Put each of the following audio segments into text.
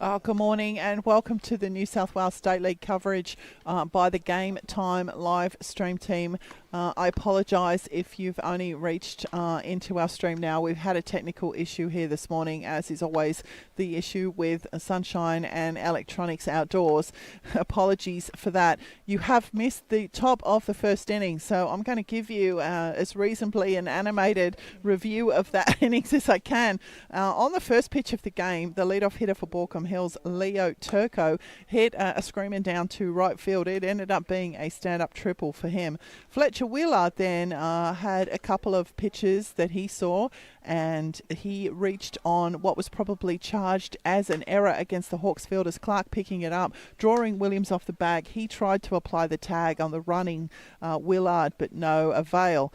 Good morning and welcome to the New South Wales State League coverage by the Game Time live stream team. I apologise if you've only reached into our stream now. We've had a technical issue here this morning, as is always the issue with sunshine and electronics outdoors. Apologies for that. You have missed the top of the first innings, so I'm going to give you as reasonably an animated review of that innings as I can. On the first pitch of the game, the leadoff hitter for Baulko Hills, Leo Turco, hit a screamer down to right field. It ended up being a stand-up triple for him. Fletcher Willard then had a couple of pitches that he saw, and he reached on what was probably charged as an error against the Hawks fielders. Clark picking it up, drawing Williams off the bag. He tried to apply the tag on the running Willard, but no avail.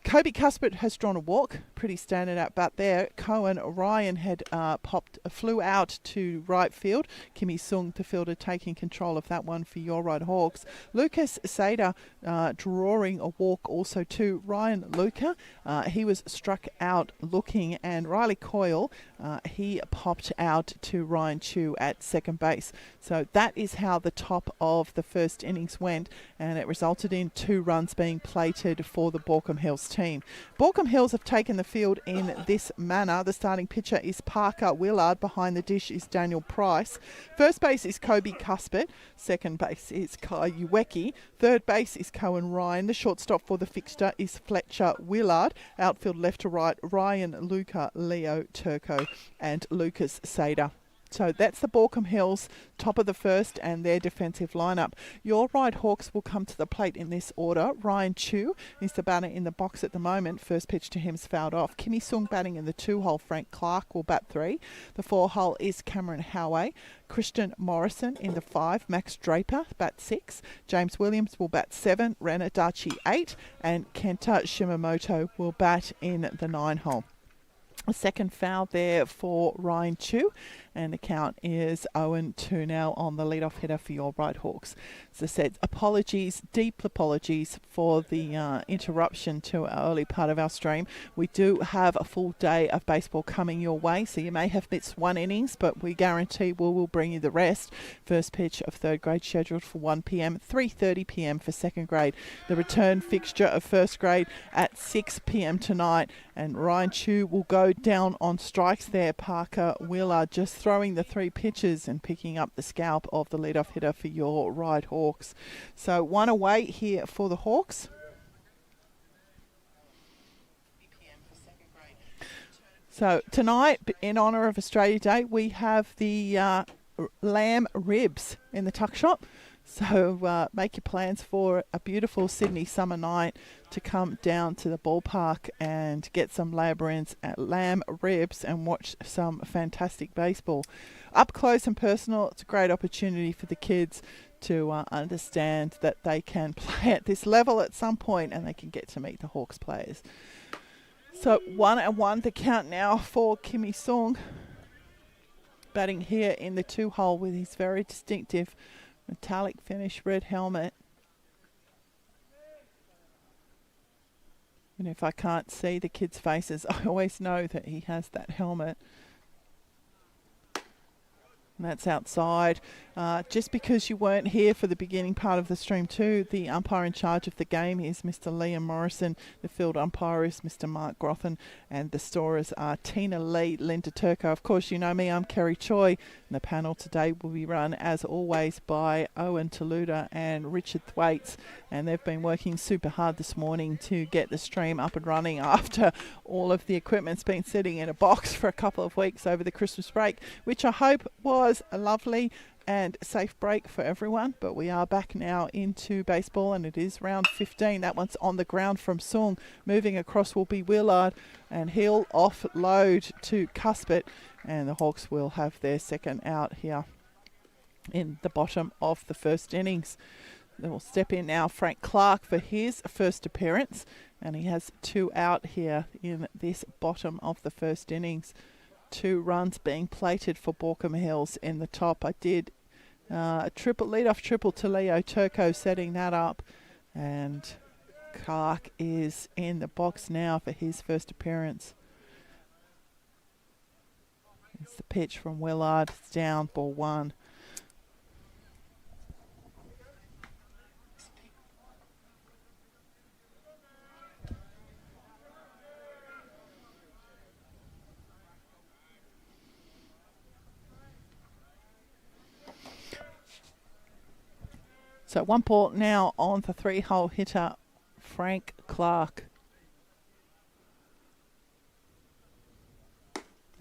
Kobe Cuthbert has drawn a walk, pretty standard at bat there. Cohen Ryan had flew out to right field. Kimmy Sung, the fielder, taking control of that one for your Ryde Hawks. Lucas Sader drawing a walk also to Ryan Luca. He was struck out looking, and Riley Coyle, he popped out to Ryan Chu at second base. So that is how the top of the first innings went, and it resulted in 2 runs being plated for the Baulko Hills team. Baulko Hills have taken the field in this manner. The starting pitcher is Parker Willard. Behind the dish is Daniel Price. First base is Kobe Cuthbert. Second base is Kai Uweki. Third base is Cohen Ryan. The shortstop for the fixture is Fletcher Willard. Outfield left to right, Ryan Luca, Leo Turco and Lucas Sader. So that's the Baulko Hills top of the first and their defensive lineup. Your Ryde Hawks will come to the plate in this order. Ryan Chu is the batter in the box at the moment. First pitch to him is fouled off. Kimmy Sung batting in the 2-hole. Frank Clark will bat 3. The 4-hole is Cameron Howey. Christian Morrison in the 5. Max Draper bat 6. James Williams will bat 7. Rena Dachi 8. And Kenta Shimamoto will bat in the 9-hole. A second foul there for Ryan Chu, and the count is 0-2 now on the leadoff hitter for your Ryde Hawks. As I said, apologies, deep apologies for the interruption to our early part of our stream. We do have a full day of baseball coming your way, so you may have missed one innings, but we guarantee we will bring you the rest. First pitch of third grade scheduled for 1 p.m, 3:30 p.m. for second grade. The return fixture of first grade at 6 p.m. tonight, and Ryan Chu will go down on strikes there. Parker Willard just throwing the 3 pitches and picking up the scalp of the leadoff hitter for your Ryde Hawks. So 1 away here for the Hawks. So tonight, in honour of Australia Day, we have the lamb ribs in the tuck shop. So make your plans for a beautiful Sydney summer night to come down to the ballpark and get some lamb ribs and watch some fantastic baseball. Up close and personal, it's a great opportunity for the kids to understand that they can play at this level at some point and they can get to meet the Hawks players. So 1-1 the count now for Kimmy Sung, batting here in the 2-hole with his very distinctive metallic finish red helmet. And if I can't see the kids' faces, I always know that he has that helmet. And that's outside. Just because you weren't here for the beginning part of the stream too, the umpire in charge of the game is Mr. Liam Morrison. The field umpire is Mr. Mark Grothan. And the storers are Tina Lee, Linda Turco. Of course, you know me, I'm Kerry Choi. And the panel today will be run, as always, by Owen Taluda and Richard Thwaites. And they've been working super hard this morning to get the stream up and running after all of the equipment's been sitting in a box for a couple of weeks over the Christmas break, which I hope was a lovely and safe break for everyone. But we are back now into baseball, and it is round 15. That one's on the ground from Sung. Moving across will be Willard, and he'll offload to Cuthbert, and the Hawks will have their second out here in the bottom of the first innings. They will step in now Frank Clark for his first appearance, and he has 2 out here in this bottom of the first innings. 2 runs being plated for Baulko Hills in the top. I did a lead-off triple to Leo Turco, setting that up, and Clark is in the box now for his first appearance. It's the pitch from Willard. It's down, ball 1. So 1 ball now on the 3-hole hitter, Frank Clark.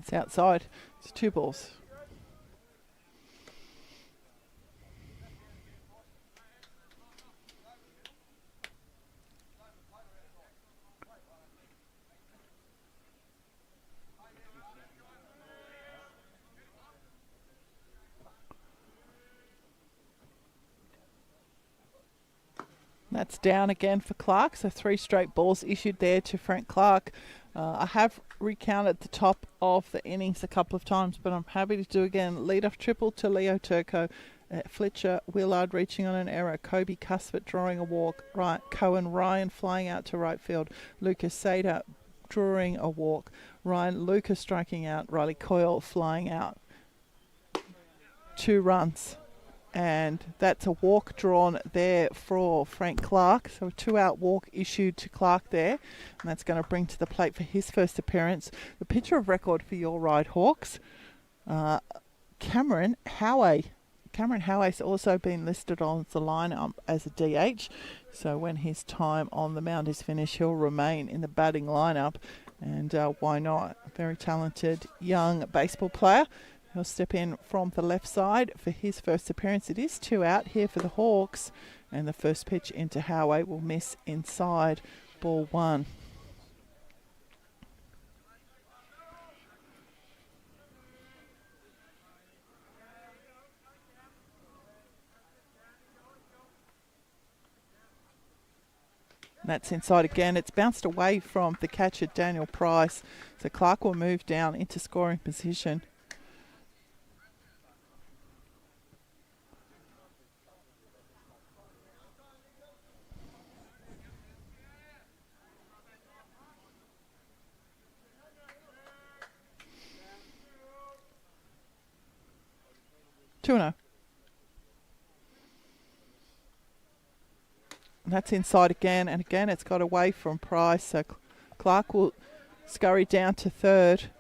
It's outside. It's 2 balls. That's down again for Clark, so 3 straight balls issued there to Frank Clark. I have recounted the top of the innings a couple of times, but I'm happy to do again. Lead-off triple to Leo Turco. Fletcher Willard reaching on an error. Kobe Cuthbert drawing a walk. Right, Cohen Ryan flying out to right field. Lucas Sader drawing a walk. Ryan Lucas striking out. Riley Coyle flying out. 2 runs. And that's a walk drawn there for Frank Clark. So a 2-out walk issued to Clark there. And that's going to bring to the plate for his first appearance the pitcher of record for your Ryde Hawks, Cameron Howey. Cameron Howey's also been listed on the lineup as a DH. So when his time on the mound is finished, he'll remain in the batting lineup. And why not? Very talented young baseball player. He'll step in from the left side for his first appearance. It is 2 out here for the Hawks. And the first pitch into Howey will miss inside, ball 1. That's inside again. It's bounced away from the catcher, Daniel Price. So Clark will move down into scoring position. Two-0. That's inside again, and again it's got away from Price, so Clark will scurry down to third.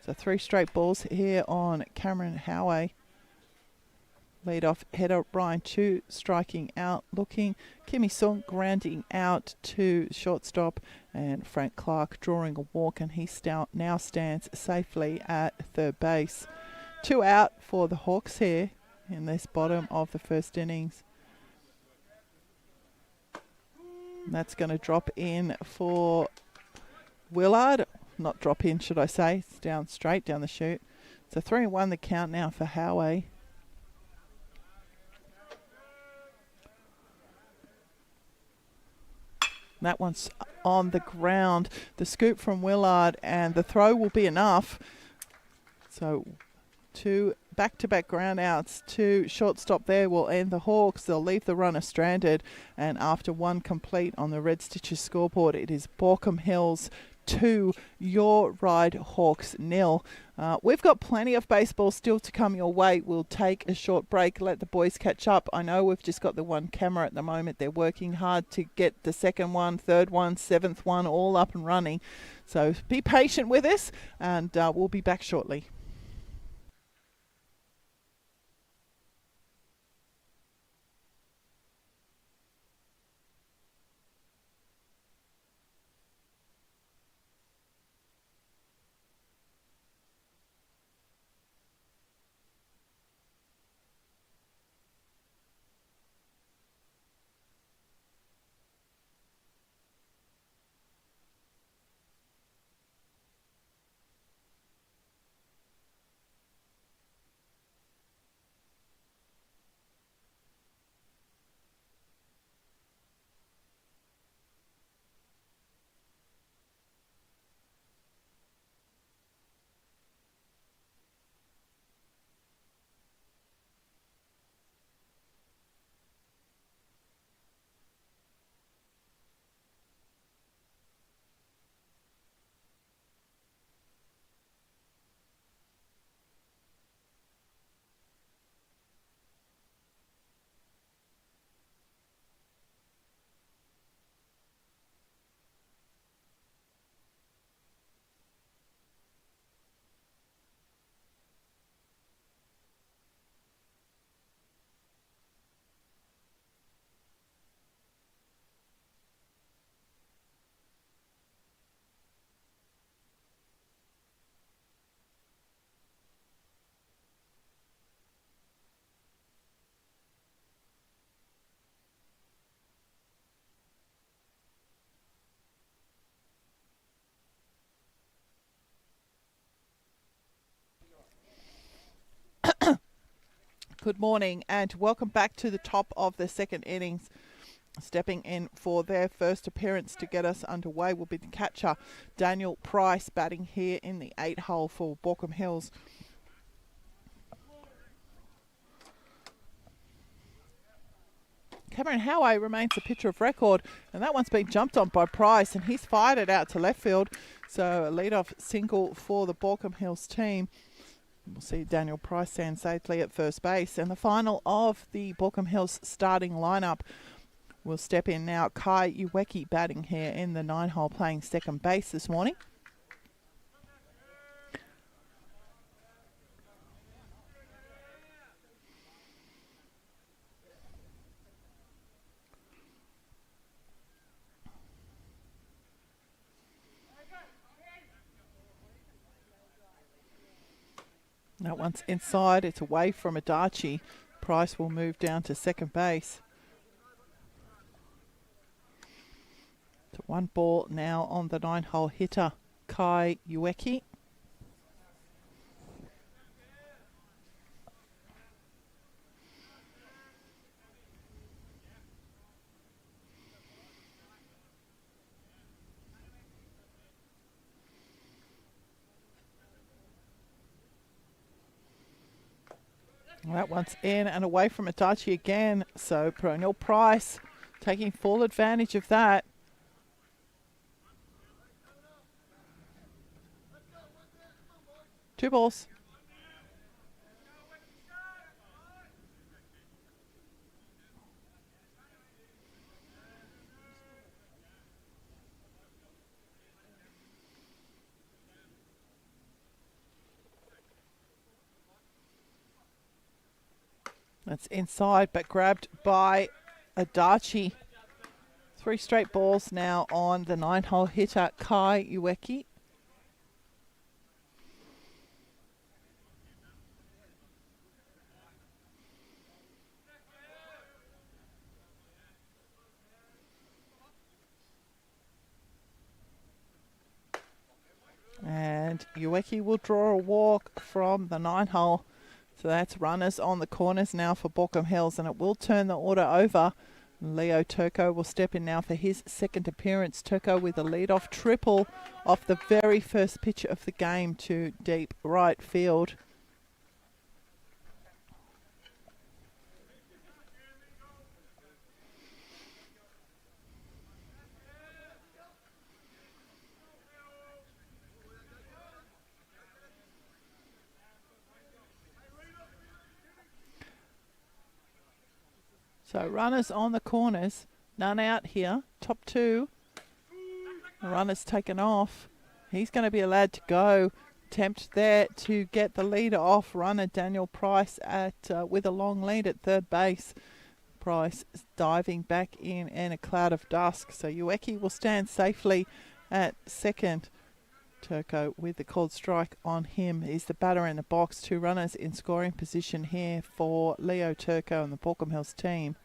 So 3 straight balls here on Cameron Howey. Lead off header, Ryan Chu striking out, looking. Kimmy Sung grounding out to shortstop, and Frank Clark drawing a walk, and he now stands safely at third base. 2 out for the Hawks here in this bottom of the first innings. And that's going to drop in for Willard. Not drop in, should I say. It's down straight down the chute. So 3-1 the count now for Howey. That one's on the ground. The scoop from Willard, and the throw will be enough. So 2 back-to-back ground outs to shortstop there will end the Hawks. They'll leave the runner stranded, and after 1 complete on the Red Stitches scoreboard, it is Baulko Hills 2, your Ryde Hawks 0. We've got plenty of baseball still to come your way. We'll take a short break, let the boys catch up. I know we've just got the 1 camera at the moment. They're working hard to get the 2nd one, 3rd one, 7th one all up and running. So be patient with us, and we'll be back shortly. Good morning and welcome back to the top of the second innings. Stepping in for their first appearance to get us underway will be the catcher, Daniel Price, batting here in the 8-hole for Baulko Hills. Cameron Howay remains the pitcher of record, and that one's been jumped on by Price, and he's fired it out to left field. So a lead-off single for the Baulko Hills team. We'll see Daniel Price stand safely at first base. And the final of the Baulko Hills starting lineup will step in now. Kai Uweki batting here in the 9-hole, playing second base this morning. That one's inside. It's away from Adachi. Price will move down to second base. So 1 ball now on the 9-hole hitter, Kai Uweki. That one's in and away from Adachi again. So Perennial Price taking full advantage of that. Two balls. That's inside, but grabbed by Adachi. 3 straight balls now on the 9-hole hitter, Kai Uweki. And Uweki will draw a walk from the 9-hole. So that's runners on the corners now for Baulko Hills, and it will turn the order over. Leo Turco will step in now for his second appearance. Turco with a lead-off triple off the very first pitch of the game to deep right field. So runners on the corners, none out here. Top 2, the runner's taken off. He's going to be allowed to go. Attempt there to get the leader off. Runner Daniel Price at with a long lead at third base. Price diving back in a cloud of dust. So Uweki will stand safely at second. Turco with the called strike on him is the batter in the box. 2 runners in scoring position here for Leo Turco and the Baulko Hills team.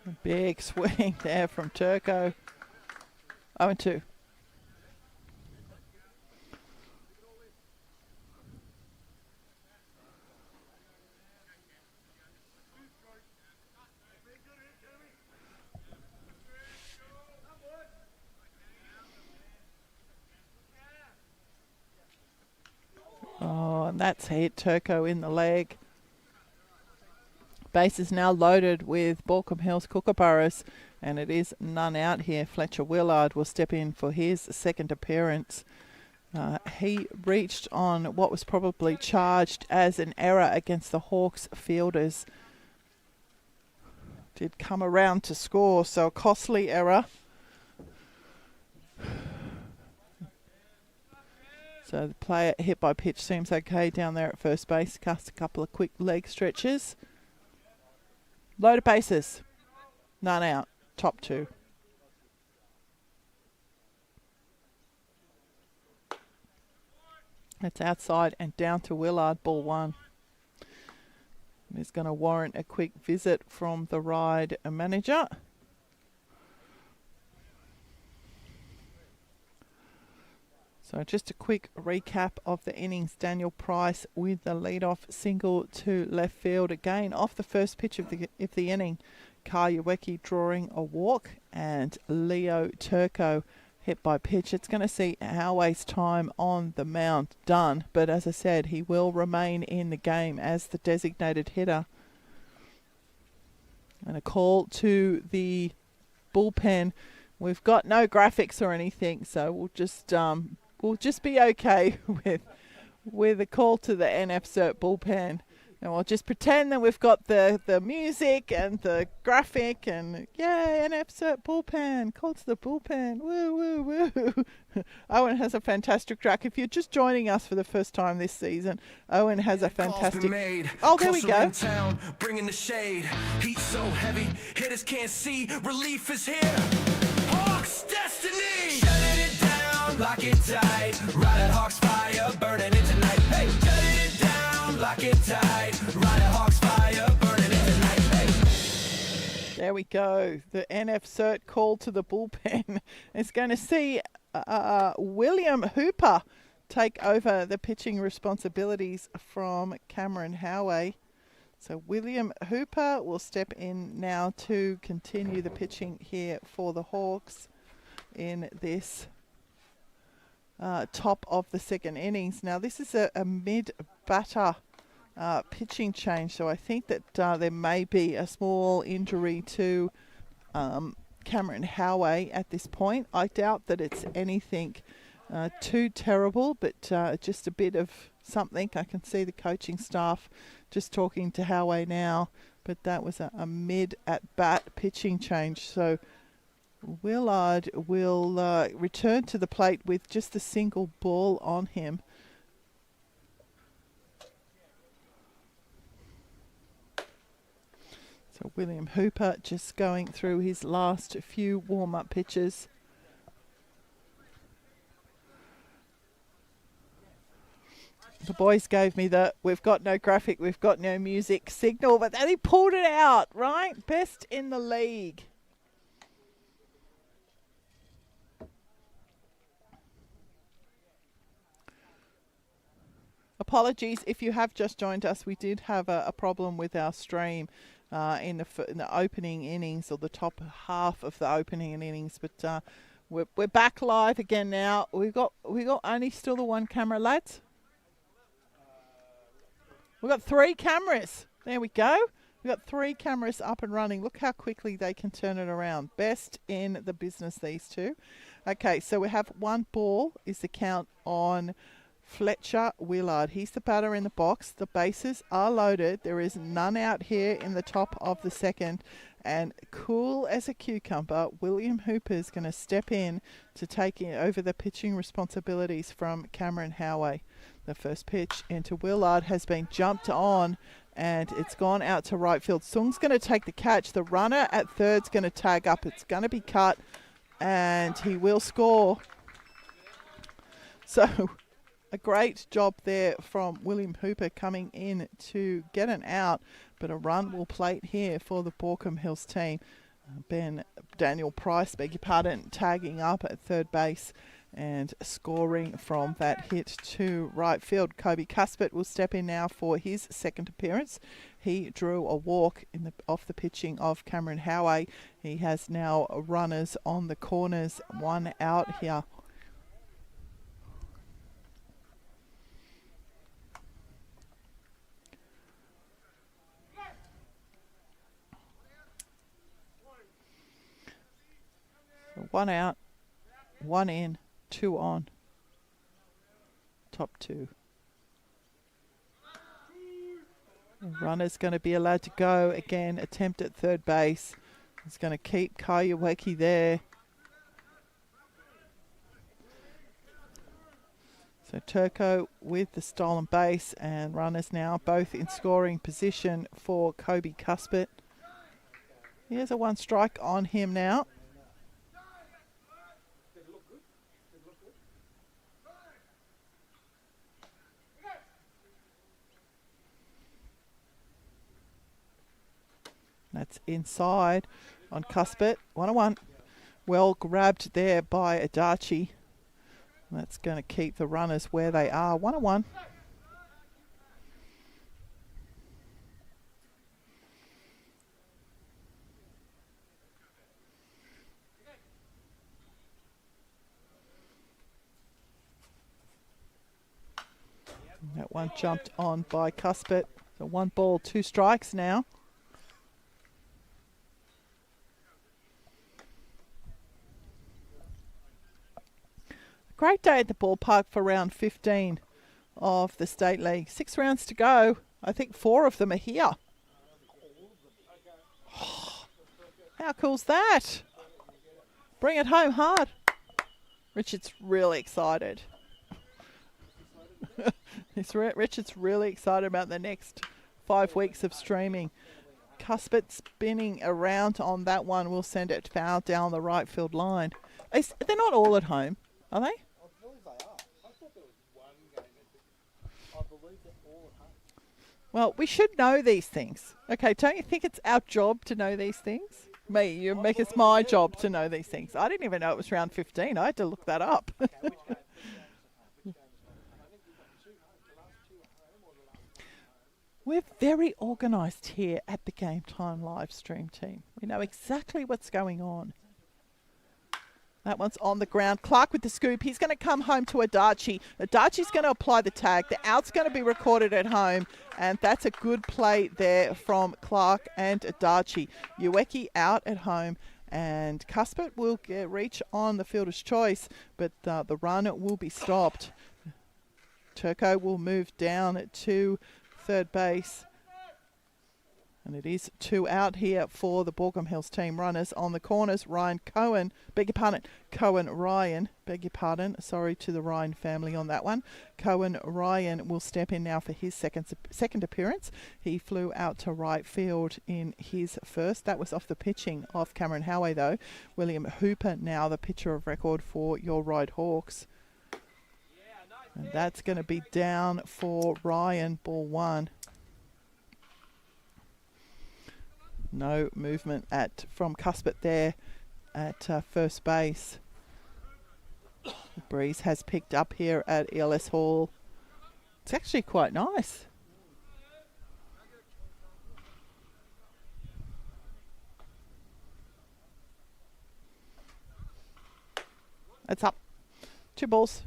A big swing there from Turco. 0-2. Oh, and that's hit Turco in the leg. Base is now loaded with Baulko Hills Kookaburras, and it is none out here. Fletcher Willard will step in for his second appearance. He reached on what was probably charged as an error against the Hawks fielders. Did come around to score, so a costly error. So the player hit by pitch seems okay down there at first base. Cast a couple of quick leg stretches. Loaded bases. None out. Top 2. It's outside and down to Willard, ball one. It's going to warrant a quick visit from the Ryde manager. So just a quick recap of the innings. Daniel Price with the lead-off single to left field. Again, off the first pitch of the inning, Karyueki drawing a walk and Leo Turco hit by pitch. It's going to see Howey's time on the mound done, but as I said, he will remain in the game as the designated hitter. And a call to the bullpen. We've got no graphics or anything, so we'll just be okay with a call to the NSW bullpen. And we'll just pretend that we've got the music and the graphic and, yay, NSW bullpen, call to the bullpen, woo, woo, woo. Owen has a fantastic track. If you're just joining us for the first time this season, Owen has a fantastic... Oh, there we go. Town, bringing the shade. Heat so heavy, hitters can't see. Relief is here. Hawks destiny. Shutting it down, lock it tight. Ride at Hawks fire, burning it tonight. Hey, shutting it down, lock it tight. Ride at Hawks fire, burning it tonight. Hey. There we go. The NF cert call to the bullpen is going to see William Hooper take over the pitching responsibilities from Cameron Howey. So William Hooper will step in now to continue the pitching here for the Hawks in this top of the second innings. Now this is a mid-batter pitching change, so I think that there may be a small injury to Cameron Howey at this point. I doubt that it's anything too terrible, but just a bit of something. I can see the coaching staff just talking to Howey now, but that was a mid-at-bat pitching change. So Willard will return to the plate with just a single ball on him. So William Hooper just going through his last few warm-up pitches. The boys gave me the we've got no graphic, we've got no music signal, but then he pulled it out, right? Best in the league. Apologies if you have just joined us. We did have a problem with our stream in the opening innings, or the top half of the opening innings, but we're back live again now. We got only still the one camera, lads. We've got 3 cameras. There we go. We've got 3 cameras up and running. Look how quickly they can turn it around. Best in the business, these two. Okay, so we have 1 ball is the count on Fletcher Willard. He's the batter in the box. The bases are loaded. There is none out here in the top of the second. And cool as a cucumber, William Hooper is going to step in to take over the pitching responsibilities from Cameron Howey. The first pitch into Willard has been jumped on, and it's gone out to right field. Sung's going to take the catch. The runner at third's going to tag up. It's going to be cut, and he will score. So a great job there from William Hooper coming in to get an out, but a run will plate here for the Baulko Hills team. Daniel Price, beg your pardon, tagging up at third base and scoring from that hit to right field. Kobe Cuthbert will step in now for his second appearance. He drew a walk off the pitching of Cameron Howey. He has now runners on the corners, 1 out here. So 1 out, 1 in, 2 on. Top 2. The runner's going to be allowed to go again. Attempt at third base. He's going to keep Karyueki there. So Turco with the stolen base, and runners now both in scoring position for Kobe Cuthbert. Here's a 1 strike on him now. That's inside on Cuthbert. 1-1. Well grabbed there by Adachi. That's going to keep the runners where they are. 1-1. That one jumped on by Cuthbert. So 1 ball, 2 strikes now. Great day at the ballpark for round 15 of the State League. 6 rounds to go. I think 4 of them are here. How cool's that? Bring it home hard. Richard's really excited. Richard's really excited about the next 5 weeks of streaming. Cuthbert spinning around on that one will send it foul down the right field line. They're not all at home, are they? Well, we should know these things. Okay, don't you think it's our job to know these things? You make it's my job to know these things. I didn't even know it was round 15. I had to look that up. We're very organised here at the Game Time live stream team. We know exactly what's going on. That one's on the ground. Clark with the scoop. He's going to come home to Adachi. Adachi's going to apply the tag. The out's going to be recorded at home. And that's a good play there from Clark and Adachi. Ueki out at home. And Cuthbert will reach on the fielder's choice. But the run will be stopped. Turco will move down to third base. And it is 2 out here for the Baulko Hills team. Runners on the corners. Ryan Cohen, Cohen Ryan, sorry to the Ryan family on that one. Cohen Ryan will step in now for his second appearance. He flew out to right field in his first. That was off the pitching of Cameron Howey though. William Hooper now the pitcher of record for your Ryde Hawks. And that's going to be down for Ryan, ball 1. No movement from Cuthbert there at first base. The breeze has picked up here at ELS Hall. It's actually quite nice. It's up. 2 balls.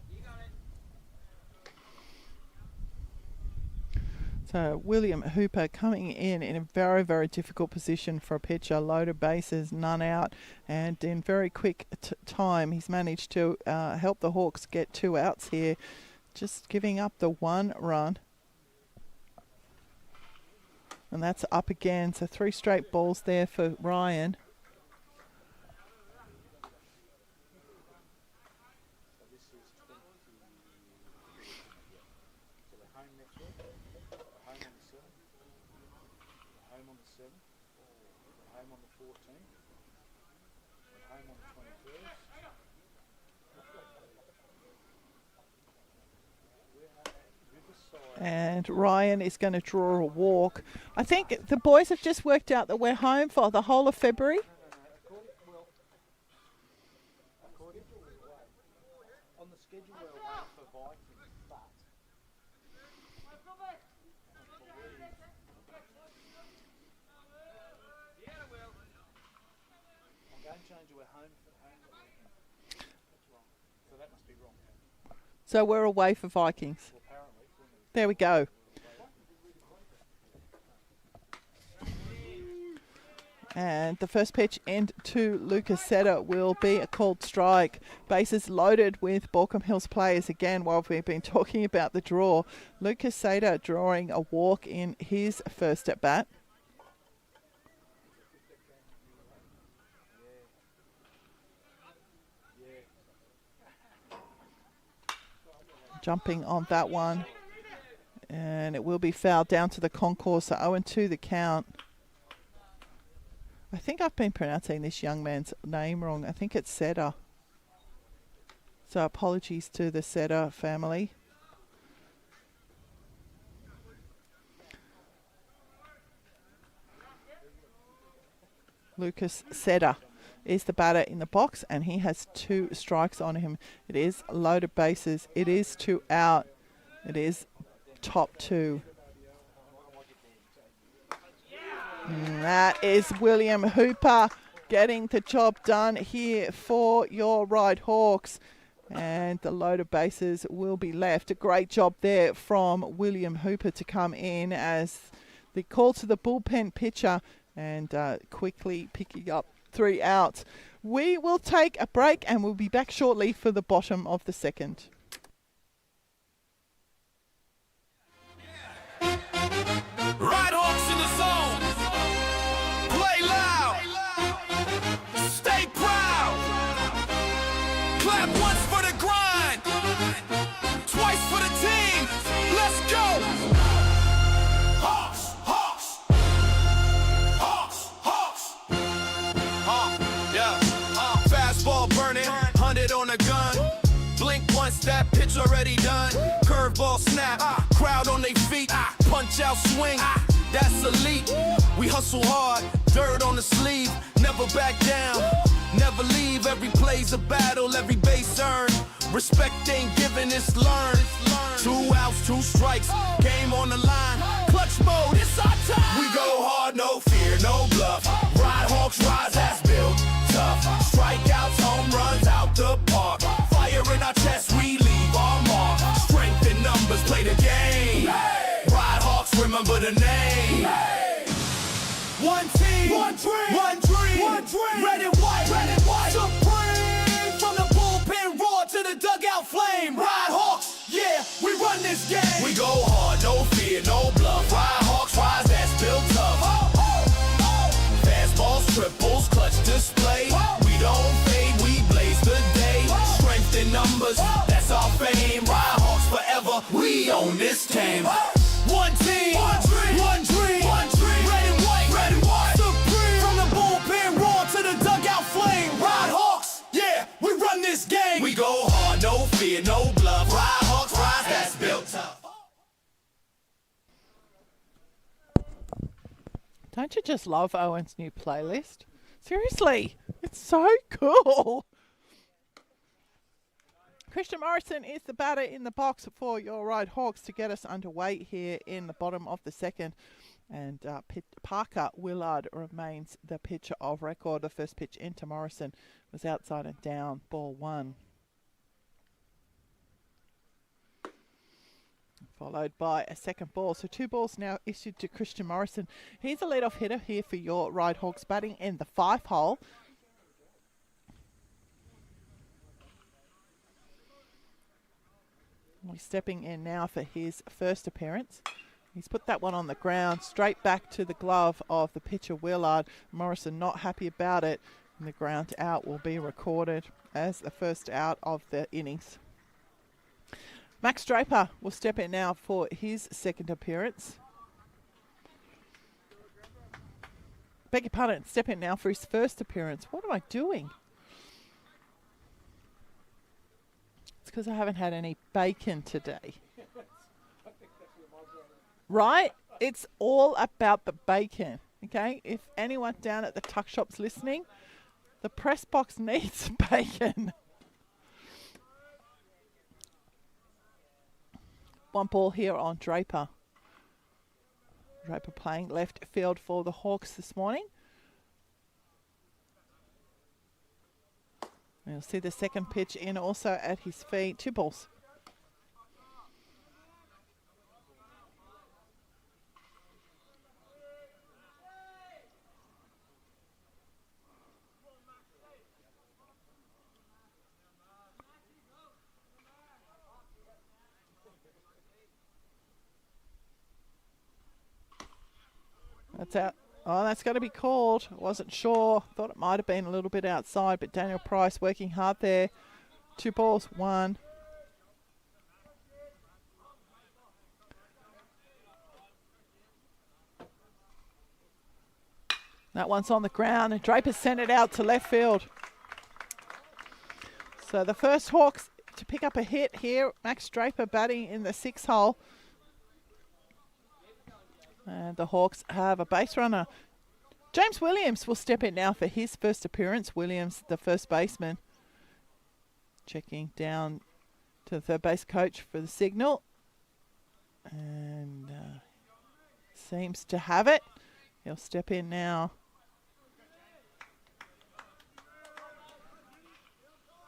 So William Hooper coming in a very, very difficult position for a pitcher. Loaded bases, none out, and in very quick time he's managed to help the Hawks get 2 outs here, just giving up the 1 run. And that's up again, so 3 straight balls there for Ryan. And Ryan is going to draw a walk. I think the boys have just worked out that we're home for the whole of February. On the schedule we're away for Vikings, but on Game Changer we're home for home that weekend. That's wrong. So that must be wrong. So we're away for Vikings. Well, apparently. There we go. And the first pitch into Lucas Seta will be a called strike. Bases loaded with Baulko Hills players again while we've been talking about the draw. Lucas Seta drawing a walk in his first at bat. Jumping on that one. And it will be fouled down to the concourse. So 0-2 the count. I think I've been pronouncing this young man's name wrong. I think it's Seta. So apologies to the Seta family. Lucas Seder is the batter in the box, and he has 2 strikes on him. It is loaded bases. It is 2 out. It is top 2. And that is William Hooper getting the job done here for your Ryde Hawks. And the loaded bases will be left. A great job there from William Hooper to come in as the call to the bullpen pitcher and quickly picking up 3 outs. We will take a break and we'll be back shortly for the bottom of the second. Ryde Hawks in the zone. Play loud. Stay proud. Clap once for the grind. Twice for the team. Let's go. Hawks, Hawks. Hawks, Hawks. Yeah. Fastball burning. 100 on the gun. Blink once, that pitch already done. Curveball snap. Crowd on their feet. Punch out swing. That's elite. We hustle hard. Dirt on the sleeve. Never back down. Never leave. Every play's a battle. Every base earned. Respect ain't given, it's learned. 2 outs, 2 strikes. Game on the line. Clutch mode, it's our time. We go hard, no fear, no bluff. Ryde Hawks rise as built tough. Strikeouts, home runs out the park. Fire in our chest, we leave our mark. Strength in numbers, play the game. Ryde Hawks, remember the name. One team, one dream, one dream, one dream. Red and white, red and white. Supreme from the bullpen roar to the dugout flame. Ryde Hawks, yeah, we run this game. We go hard, no fear, no bluff. Ryde Hawks rise, that's built tough. Fastballs, triples, clutch display. We don't fade, we blaze the day. Strength in numbers, that's our fame. Ryde Hawks forever, we own this team. One team, one dream, one dream, one dream. Red and white, red and white. Supreme from the bullpen roar to the dugout flame. Ryde Hawks, yeah, we run this game. We go hard, no fear, no bluff. Ryde Hawks rise, that's built tough. Don't you just love Owen's new playlist? Seriously, it's so cool. Christian Morrison is the batter in the box for your Ryde Hawks to get us underway here in the bottom of the second. And Parker Willard remains the pitcher of record. The first pitch into Morrison was outside and down, ball 1. Followed by a second ball. So 2 balls now issued to Christian Morrison. He's a leadoff hitter here for your Ryde Hawks, batting in the 5 hole. He's stepping in now for his first appearance. He's put that one on the ground, straight back to the glove of the pitcher Willard. Morrison not happy about it, and the ground out will be recorded as the first out of the innings. Max Draper will step in now for his second appearance. Beg your pardon, step in now for his first appearance. What am I doing? It's because I haven't had any bacon today. Right? It's all about the bacon. Okay? If anyone down at the tuck shop's listening, the press box needs bacon. 1 ball here on Draper. Draper playing left field for the Hawks this morning. You'll see the second pitch in also at his feet. 2 balls. That's out. Oh, that's got to be called. Wasn't sure. Thought it might have been a little bit outside, but Daniel Price working hard there. 2 balls, 1. That one's on the ground, and Draper sent it out to left field. So the first Hawks to pick up a hit here. Max Draper batting in the 6th hole. And the Hawks have a base runner James Williams will step in now for his first appearance. Williams, the first baseman, checking down to the third base coach for the signal. And seems to have it. He'll step in now.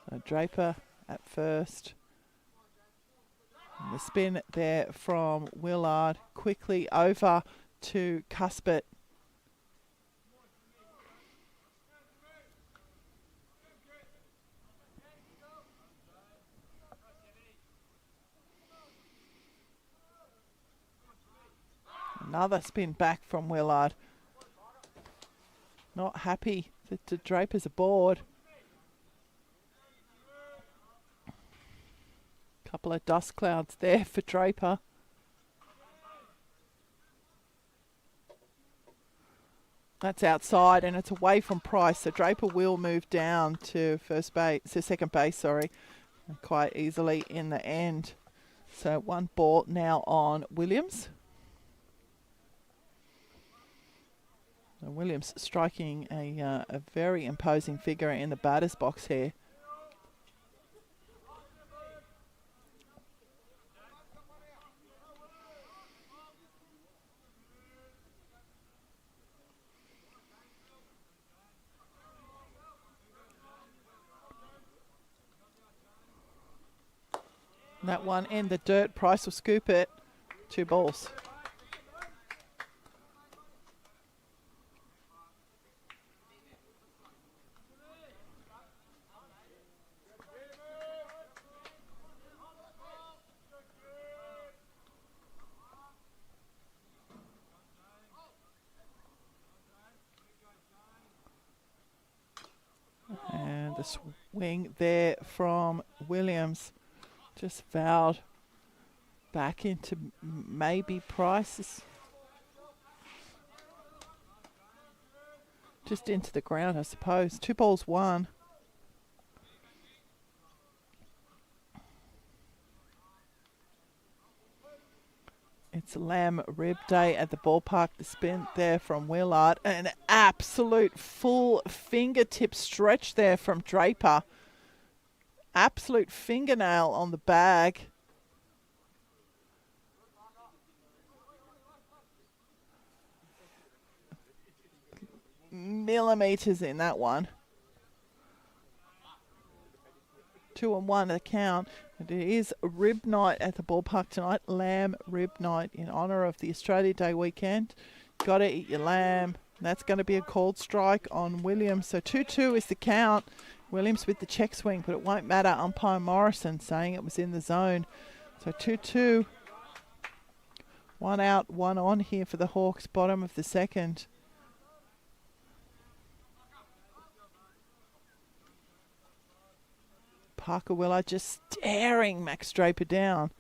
So Draper at first. And the spin there from Willard. Quickly over to Cuthbert. Another spin back from Willard. Not happy that the Draper's aboard. Couple of dust clouds there for Draper. That's outside and it's away from Price. So Draper will move down to second base, sorry, quite easily in the end. So one ball now on Williams. So Williams striking a very imposing figure in the batter's box here. That one in the dirt. Price will scoop it. 2 balls. And the swing there from Williams. Just fouled back into maybe Price's. Just into the ground, I suppose. 2 balls, 1. It's Lamb Rib Day at the ballpark. The spin there from Willard. An absolute full fingertip stretch there from Draper. Absolute fingernail on the bag. Millimeters in that one. 2-1 the count. And it is rib night at the ballpark tonight. Lamb rib night in honour of the Australia Day weekend. Gotta eat your lamb. That's going to be a called strike on Williams. So 2-2 is the count. Williams with the check swing, but it won't matter. Umpire Morrison saying it was in the zone. So 2-2. 1 out, 1 on here for the Hawks, bottom of the second. Parker Willard just staring Max Draper down.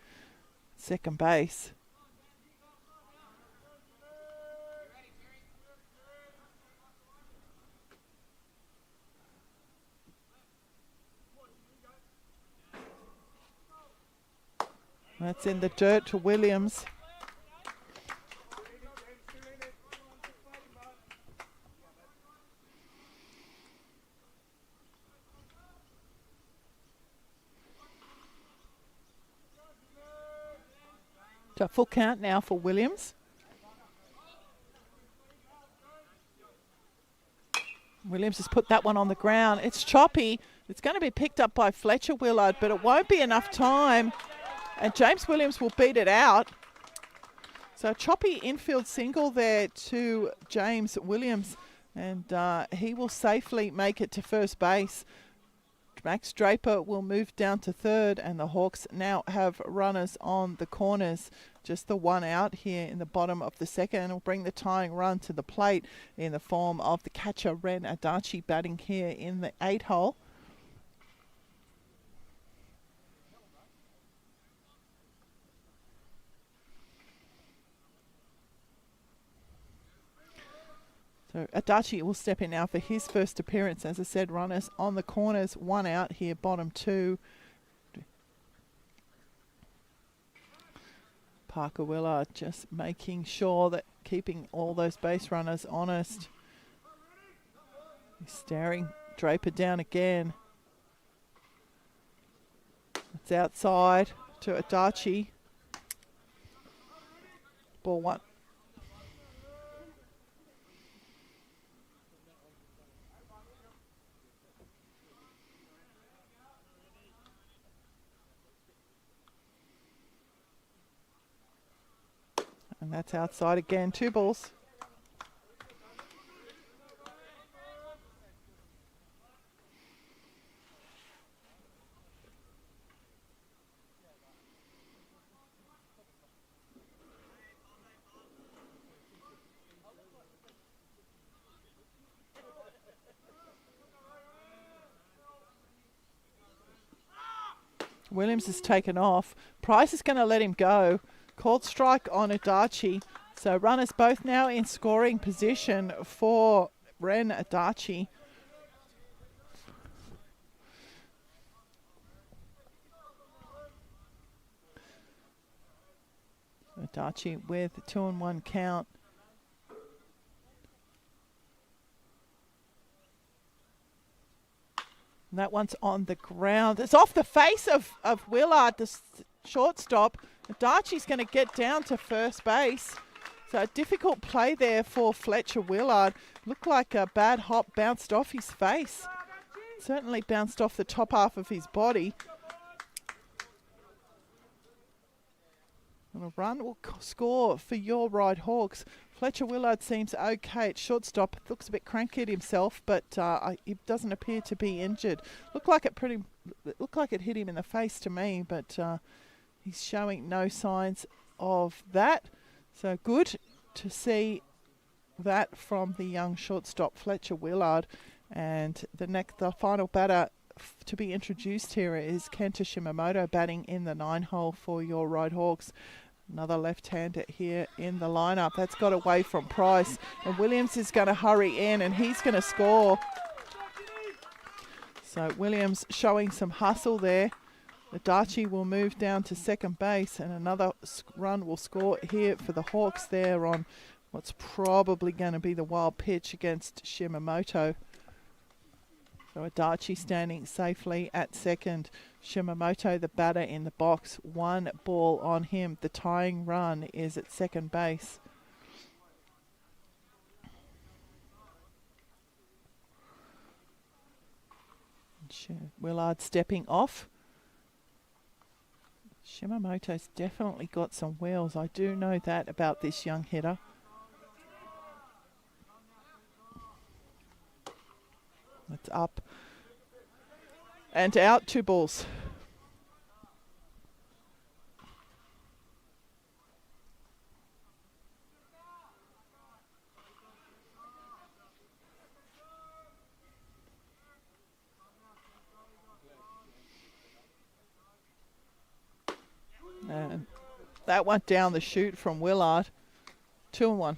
Second base. That's in the dirt to Williams. So full count now for Williams. Williams has put that one on the ground. It's choppy. It's going to be picked up by Fletcher Willard, but it won't be enough time. And James Williams will beat it out. So choppy infield single there to James Williams. And he will safely make it to first base. Max Draper will move down to third. And the Hawks now have runners on the corners. Just the 1 out here in the bottom of the second. And will bring the tying run to the plate in the form of the catcher Ren Adachi batting here in the 8 hole. So Adachi will step in now for his first appearance. As I said, runners on the corners, 1 out here, bottom 2. Parker Willard just making sure that keeping all those base runners honest. He's staring Draper down again. It's outside to Adachi. Ball one. And that's outside again. 2 balls. Williams has taken off. Price is going to let him go. Called strike on Adachi. So runners both now in scoring position for Ren Adachi. Adachi with 2-1 count. And that one's on the ground. It's off the face of Willard, the shortstop. Adachi's going to get down to first base. So a difficult play there for Fletcher Willard. Looked like a bad hop bounced off his face. Certainly bounced off the top half of his body. And a run will score for your Ryde Hawks. Fletcher Willard seems okay at shortstop. Looks a bit cranky at himself, but he doesn't appear to be injured. Looked like it hit him in the face to me, but he's showing no signs of that. So good to see that from the young shortstop Fletcher Willard. And the final batter to be introduced here is Kenta Shimamoto, batting in the 9 hole for your Ryde Hawks. Another left-hander here in the lineup. That's got away from Price. And Williams is going to hurry in and he's going to score. So Williams showing some hustle there. Adachi will move down to second base and another run will score here for the Hawks there on what's probably going to be the wild pitch against Shimamoto. So Adachi standing safely at second. Shimamoto, the batter, in the box. 1 ball on him. The tying run is at second base. Willard stepping off. Shimamoto's definitely got some wheels. I do know that about this young hitter. That's up and out. 2 balls. And that went down the chute from Willard. 2-1.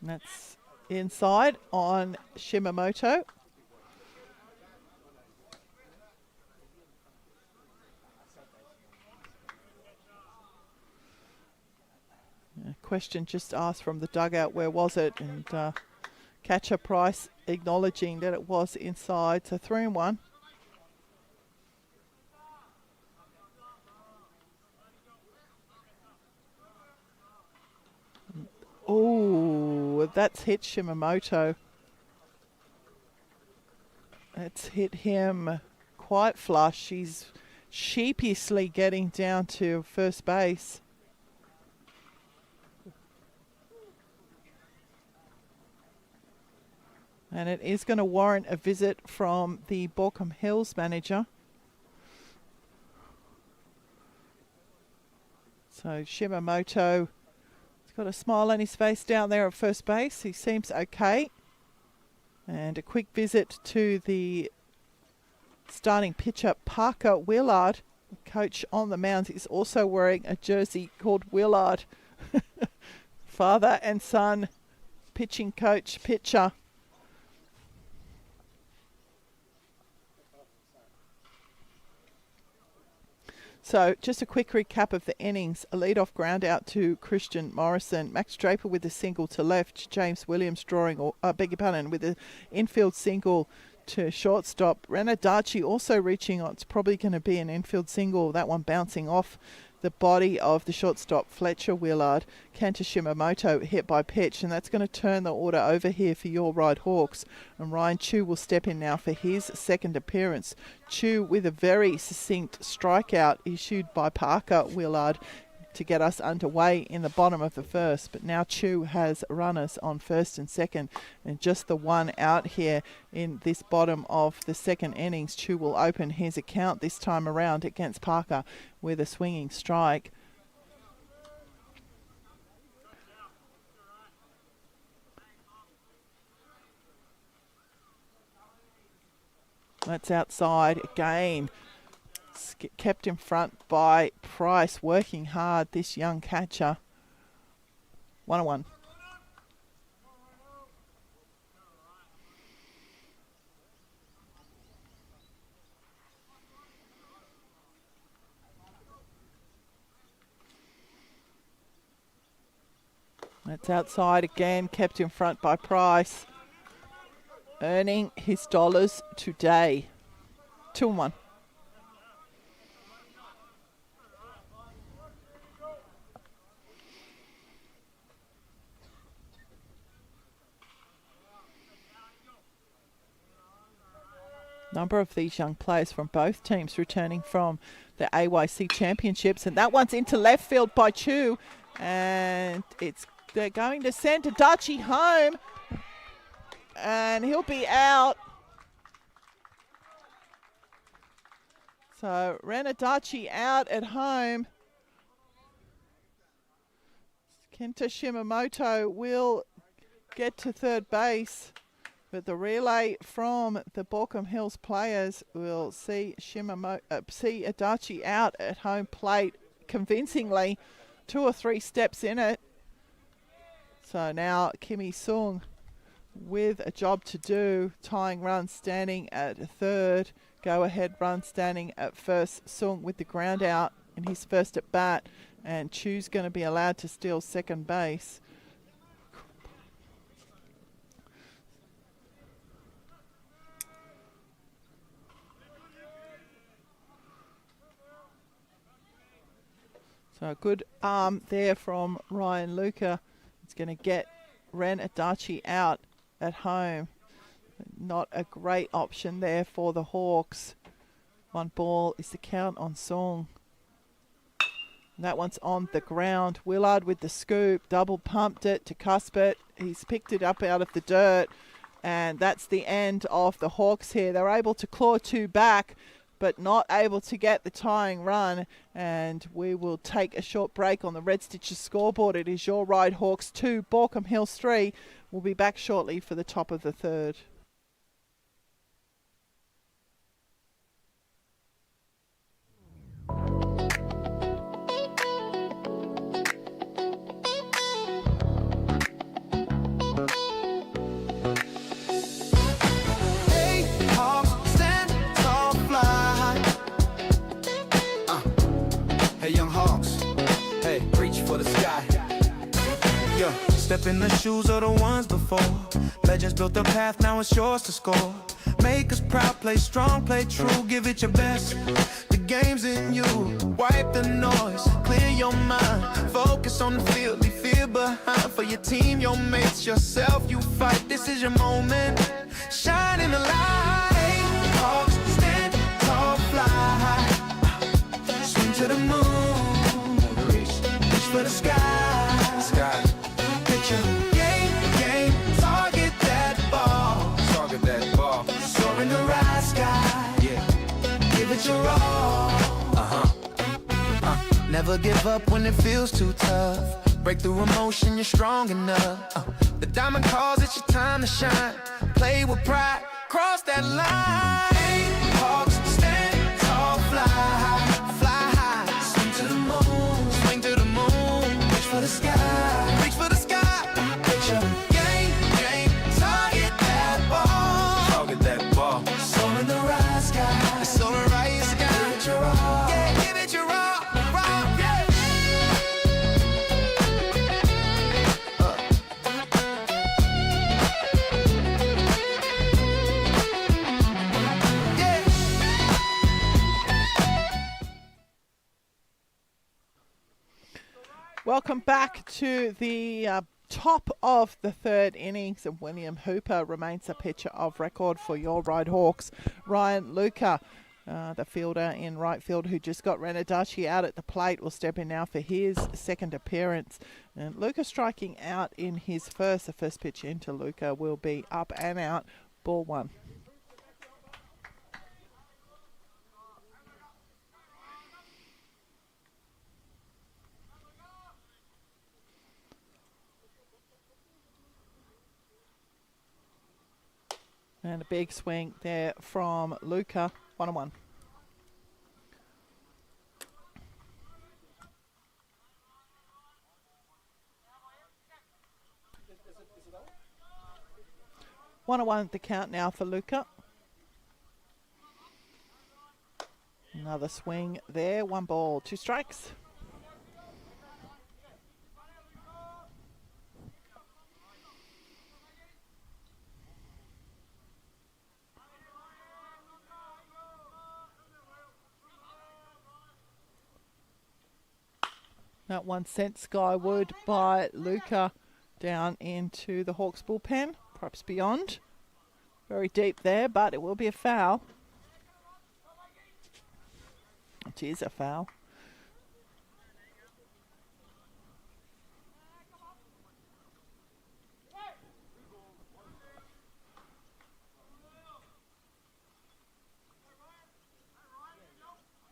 And that's inside on Shimamoto. A question just asked from the dugout, where was it? And catcher Price acknowledging that it was inside. So 3-1. Oh, that's hit Shimamoto. It's hit him quite flush. He's sheepishly getting down to first base. And it is going to warrant a visit from the Baulko Hills manager. So Shimamoto has got a smile on his face down there at first base. He seems okay. And a quick visit to the starting pitcher, Parker Willard. The coach on the mound is also wearing a jersey called Willard. father and son, pitching coach, pitcher. So just a quick recap of the innings. A lead-off ground out to Christian Morrison. Max Draper with a single to left. James Williams drawing, beg your pardon, with an infield single to shortstop. Renadachi also reaching on. It's probably going to be an infield single. That one bouncing off the body of the shortstop, Fletcher Willard. Kenta Shimamoto hit by pitch, and that's going to turn the order over here for your Ryde Hawks. And Ryan Chu will step in now for his second appearance. Chu with a very succinct strikeout issued by Parker Willard to get us underway in the bottom of the first. But now Chu has runners on first and second, and just the one out here in this bottom of the second innings. Chu will open his account this time around against Parker with a swinging strike. That's outside again. Kept in front by Price, working hard, this young catcher. 1-1. That's outside again, kept in front by Price. Earning his dollars today. 2-1. Number of these young players from both teams returning from the AYC Championships, and that one's into left field by Chu, and they're going to send Adachi home, and he'll be out. So Ren Adachi out at home. Kenta Shimamoto will get to third base. But the relay from the Baulkham Hills players will see Adachi out at home plate convincingly, 2 or 3 steps in it. So now Kimi Sung with a job to do, tying run standing at third, go ahead run standing at first. Sung with the ground out in his first at bat, and Chu's going to be allowed to steal second base. So a good arm there from Ryan Luca. It's going to get Ren Adachi out at home. Not a great option there for the Hawks. 1 ball is the count on Song. And that one's on the ground. Willard with the scoop, double pumped it to Cuthbert. He's picked it up out of the dirt. And that's the end of the Hawks here. They're able to claw 2 back, but not able to get the tying run. And we will take a short break on the Red Stitches scoreboard. It is your Ryde Hawks 2, Baulkham Hills 3. We'll be back shortly for the top of the third. Step in the shoes of the ones before. Legends built the path, now it's yours to score. Make us proud, play strong, play true, give it your best. The game's in you, wipe the noise, clear your mind. Focus on the field, leave fear behind. For your team, your mates, yourself, you fight. This is your moment, shine in the light. Hawks, stand tall, fly. Swing to the moon, reach for the sky. Game, target that ball. Soar in the right sky, yeah. Give it your all. Never give up when it feels too tough. Break through emotion, you're strong enough. The diamond calls, it's your time to shine. Play with pride, cross that line. Hawks, stand tall, fly high. Swing to the moon, reach for the sky. Welcome back to the top of the third innings, and William Hooper remains a pitcher of record for your Ryde Hawks. Ryan Luca, the fielder in right field who just got Renadachi out at the plate, will step in now for his second appearance. And Luca striking out in his first. The first pitch into Luca will be up and out, ball one. And a big swing there from Luca. 1-1. One at the count now for Luca. Another swing there. 1 ball, 2 strikes. That one sent skyward by Luca down into the Hawks bullpen, perhaps beyond. Very deep there, but it will be a foul. It is a foul.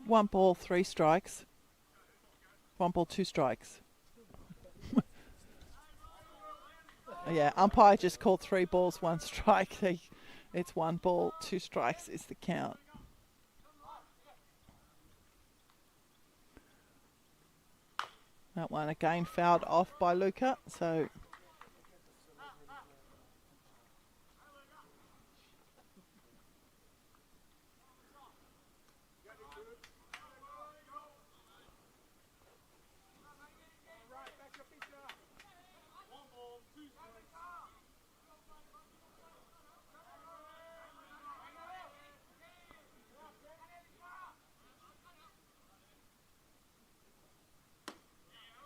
One ball, 3 strikes. 1 ball, 2 strikes. Yeah, umpire just called 3 balls, 1 strike. It's 1 ball, 2 strikes is the count. That one again fouled off by Luca, so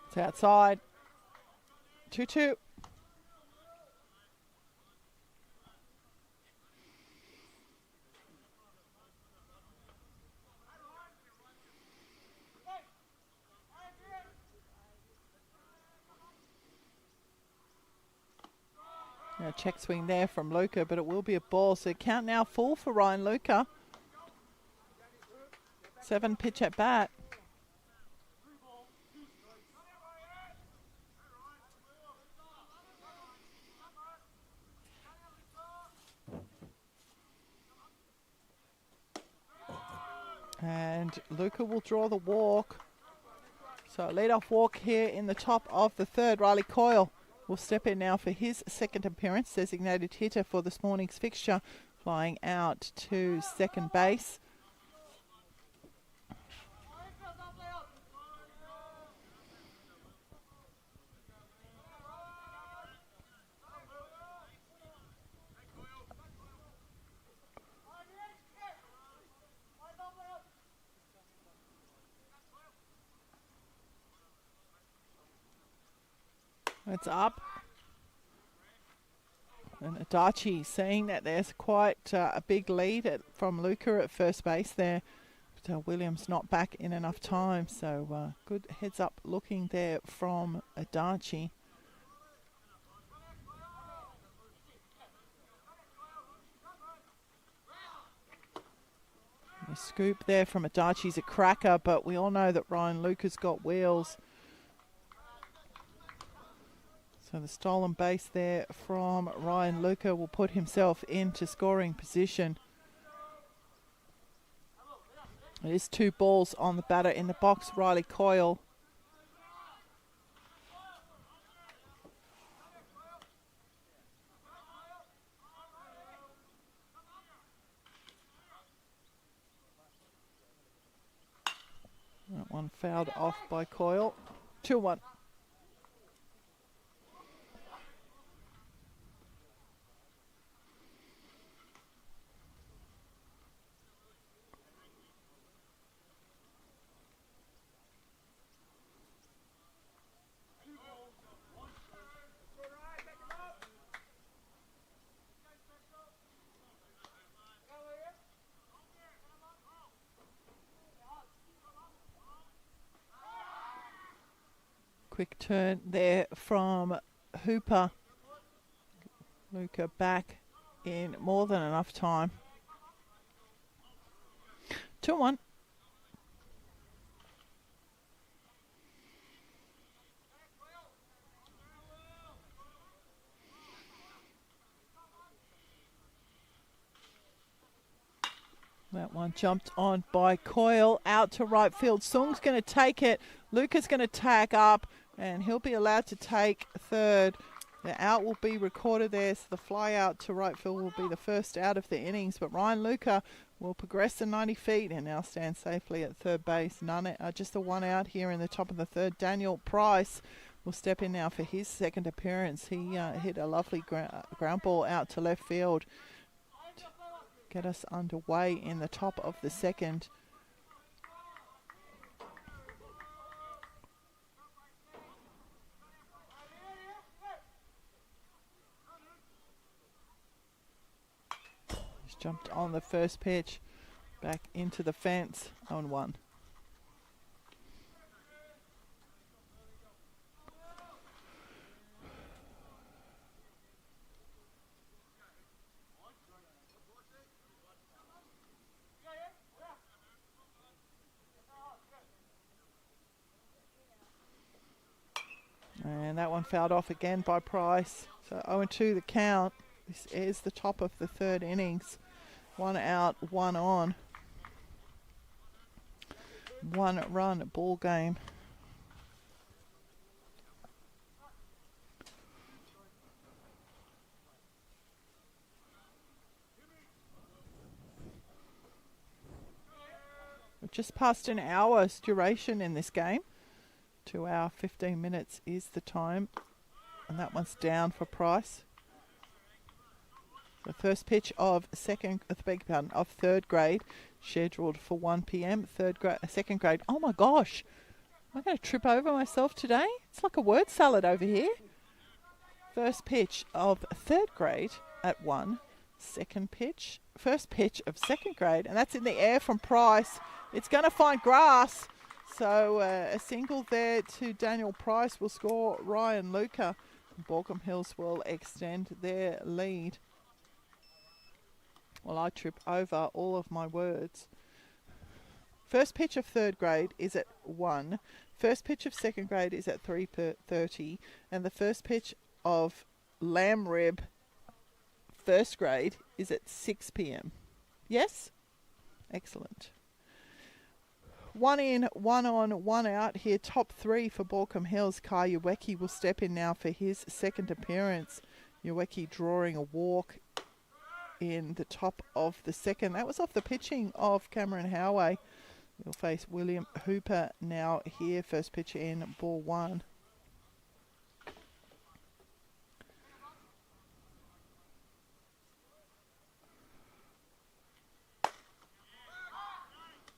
it's outside. 2-2. A check swing there from Luca, but it will be a ball. So count now full for Ryan Luca. 7 pitch at bat. And Luca will draw the walk. So lead-off walk here in the top of the third. Riley Coyle will step in now for his second appearance. Designated hitter for this morning's fixture, flying out to second base. It's up. And Adachi saying that there's quite a big lead from Luca at first base there. But Williams not back in enough time. So good heads up looking there from Adachi. A scoop there from Adachi's a cracker, but we all know that Ryan Luca's got wheels. So the stolen base there from Ryan Luca will put himself into scoring position. It is 2 balls on the batter in the box, Riley Coyle. That one fouled off by Coyle. 2-1. Quick turn there from Hooper. Luca back in more than enough time. 2-1. That one jumped on by Coyle, out to right field. Sung's going to take it. Luca's going to tack up, and he'll be allowed to take third. The out will be recorded there, so the fly out to right field will be the first out of the innings. But Ryan Luca will progress the 90 feet and now stand safely at third base. Just the one out here in the top of the third. Daniel Price will step in now for his second appearance. He hit a lovely ground ball out to left field. Get us underway in the top of the second. He's jumped on the first pitch, back into the fence, 0-1. And that one fouled off again by Price. So 0-2 the count. This is the top of the third innings. 1 out, 1 on. 1 run ball game. We're just past an hour's duration in this game. 2 hours, 15 minutes is the time. And that one's down for Price. The first pitch of third grade, scheduled for 1 p.m. Second grade. Oh my gosh, am I going to trip over myself today? It's like a word salad over here. First pitch of third grade at 1. Second pitch, first pitch of second grade, and that's in the air from Price. It's going to find grass. So a single there to Daniel Price will score Ryan Luca. Baulko Hills will extend their lead. Well, I trip over all of my words. First pitch of third grade is at 1. First pitch of second grade is at 3:30. And the first pitch of lamb rib first grade is at 6 p.m. Yes? Excellent. 1 in, 1 on, 1 out here. Top 3 for Baulko Hills. Kai Uweki will step in now for his second appearance. Uweki drawing a walk in the top of the second. That was off the pitching of Cameron Howey. We'll face William Hooper now here. First pitch in, ball 1.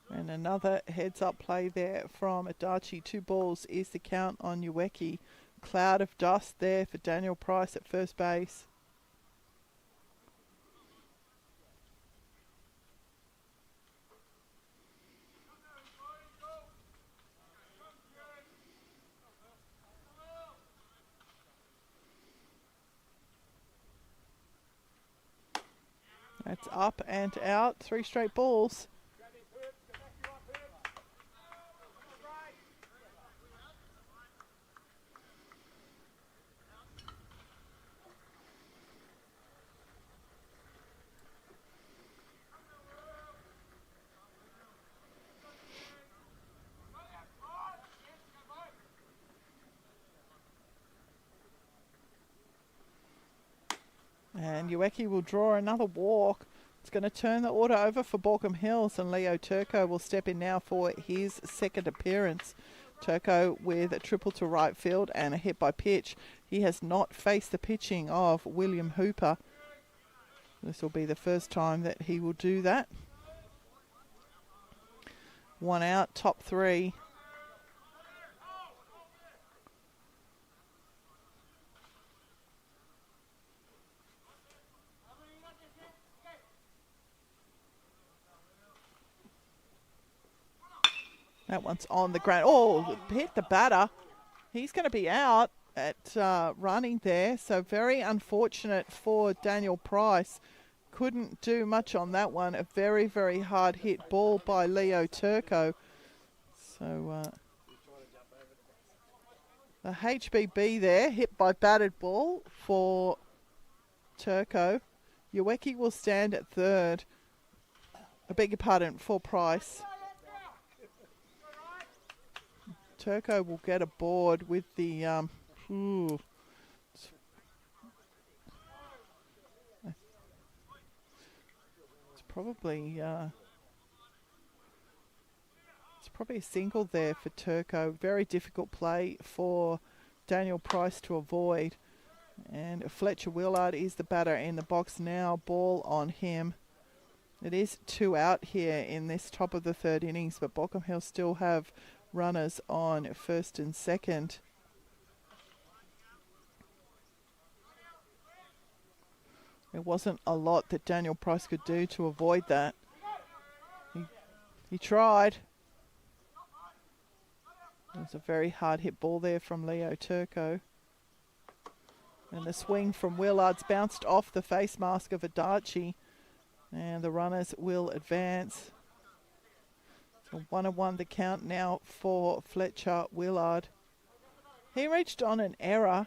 And another heads-up play there from Adachi. 2 balls is the count on Uweki. Cloud of dust there for Daniel Price at first base. That's up and out. 3 straight balls. And Uweki will draw another walk. It's going to turn the order over for Baulko Hills, and Leo Turco will step in now for his second appearance. Turco with a triple to right field and a hit by pitch. He has not faced the pitching of William Hooper. This will be the first time that he will do that. 1 out, top 3. That one's on the ground. Oh, hit the batter. He's going to be out at running there, so very unfortunate for Daniel Price. Couldn't do much on that one. A very, very hard hit ball by Leo Turco. So the HBB there, hit by batted ball for Turco. Uweki will stand at third. I beg your pardon, for Price. Turco will get aboard with the it's probably a single there for Turco. Very difficult play for Daniel Price to avoid. And Fletcher Willard is the batter in the box now. Ball on him. It is 2 out here in this top of the third innings, but Baulko Hills still have runners on first and second. There wasn't a lot that Daniel Price could do to avoid that. He tried. It was a very hard hit ball there from Leo Turco. And the swing from Willard's bounced off the face mask of Adachi. And the runners will advance. So 1-1 the count now for Fletcher Willard. He reached on an error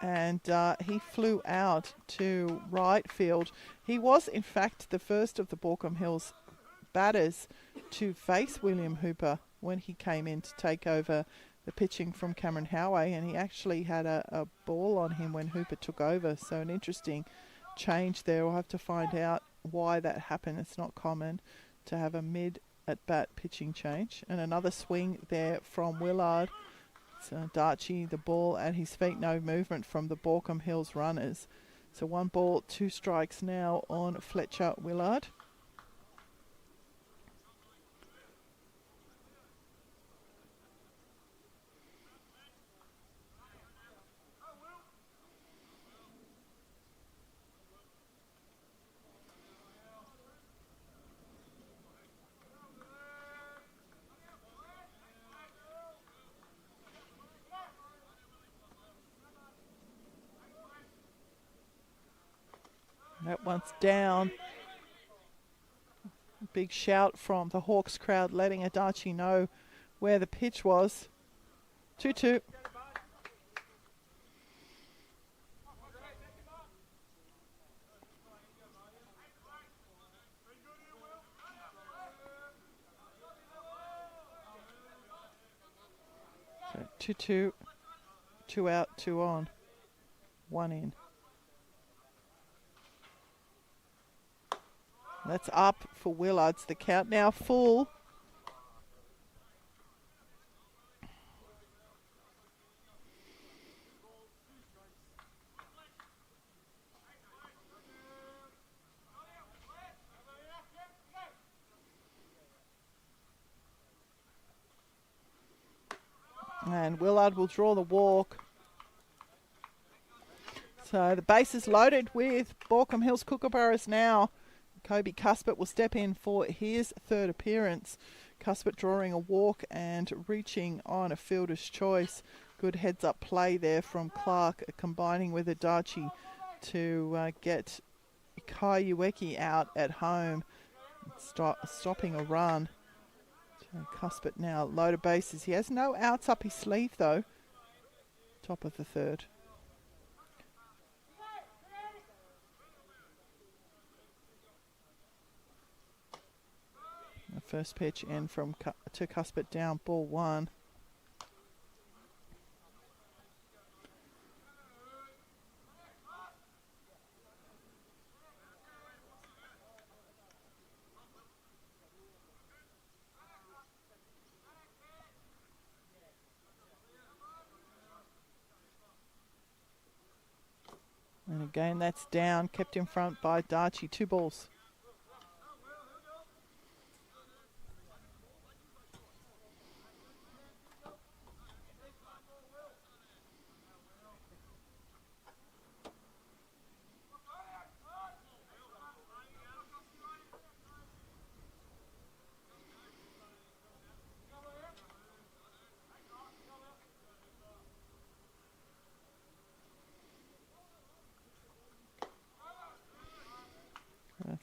and he flew out to right field. He was in fact the first of the Baulko Hills batters to face William Hooper when he came in to take over the pitching from Cameron Howey, and he actually had a ball on him when Hooper took over. So an interesting change there. We'll have to find out why that happened. It's not common to have a mid-at-bat pitching change. And another swing there from Willard. So Darchi, the ball at his feet, no movement from the Baulko Hills runners. So 1 ball, 2 strikes now on Fletcher Willard. That one's down. Big shout from the Hawks crowd letting Adachi know where the pitch was. 2-2. So 2-2. 2 out, 2 on. 1 in. That's up for Willards. The count now full. And Willard will draw the walk. So the base is loaded with Baulko Hills Kookaburras now. Kobe Cuthbert will step in for his third appearance. Cuthbert drawing a walk and reaching on a fielder's choice. Good heads-up play there from Clark, combining with Adachi to get Kai Ueki out at home, stopping a run. So Cuthbert now loaded bases. He has no outs up his sleeve though. Top of the third. The first pitch in from to Cuthbert down, ball 1. And again, that's down, kept in front by Darchi. 2 balls.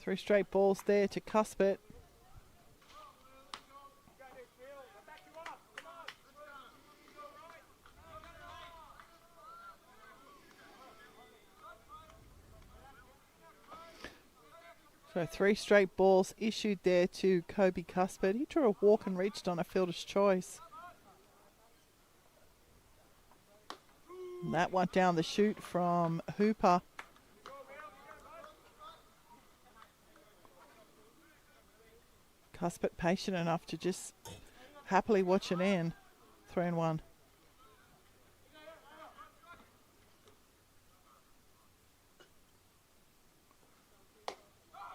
3 straight balls there to Cuthbert. So 3 straight balls issued there to Kobe Cuthbert. He drew a walk and reached on a fielder's choice. And that one down the chute from Hooper. Cuthbert patient enough to just happily watch it in. 3-1.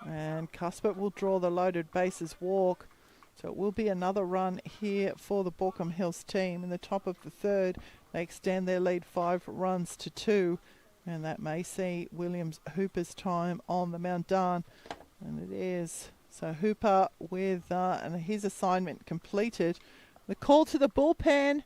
And Cuthbert will draw the loaded bases walk. So it will be another run here for the Baulko Hills team. In the top of the third, they extend their lead 5 runs to 2. And that may see Williams Hooper's time on the Mount Darn. And it is. So Hooper with and his assignment completed. The call to the bullpen.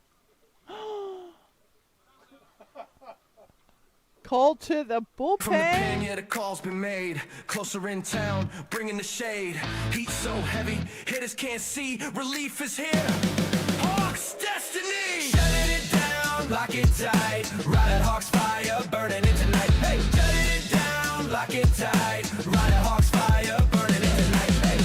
Call to the bullpen. From the pen, yeah, the call's been made. Closer in town, bringing the shade. Heat so heavy, hitters can't see. Relief is here. Hawks destiny. Shutting it down, lock it tight. Ride at Hawks fire, burning it tonight. Hey, shutting it down, lock it tight. Ride at Hawks fire, burning it tonight. Hey.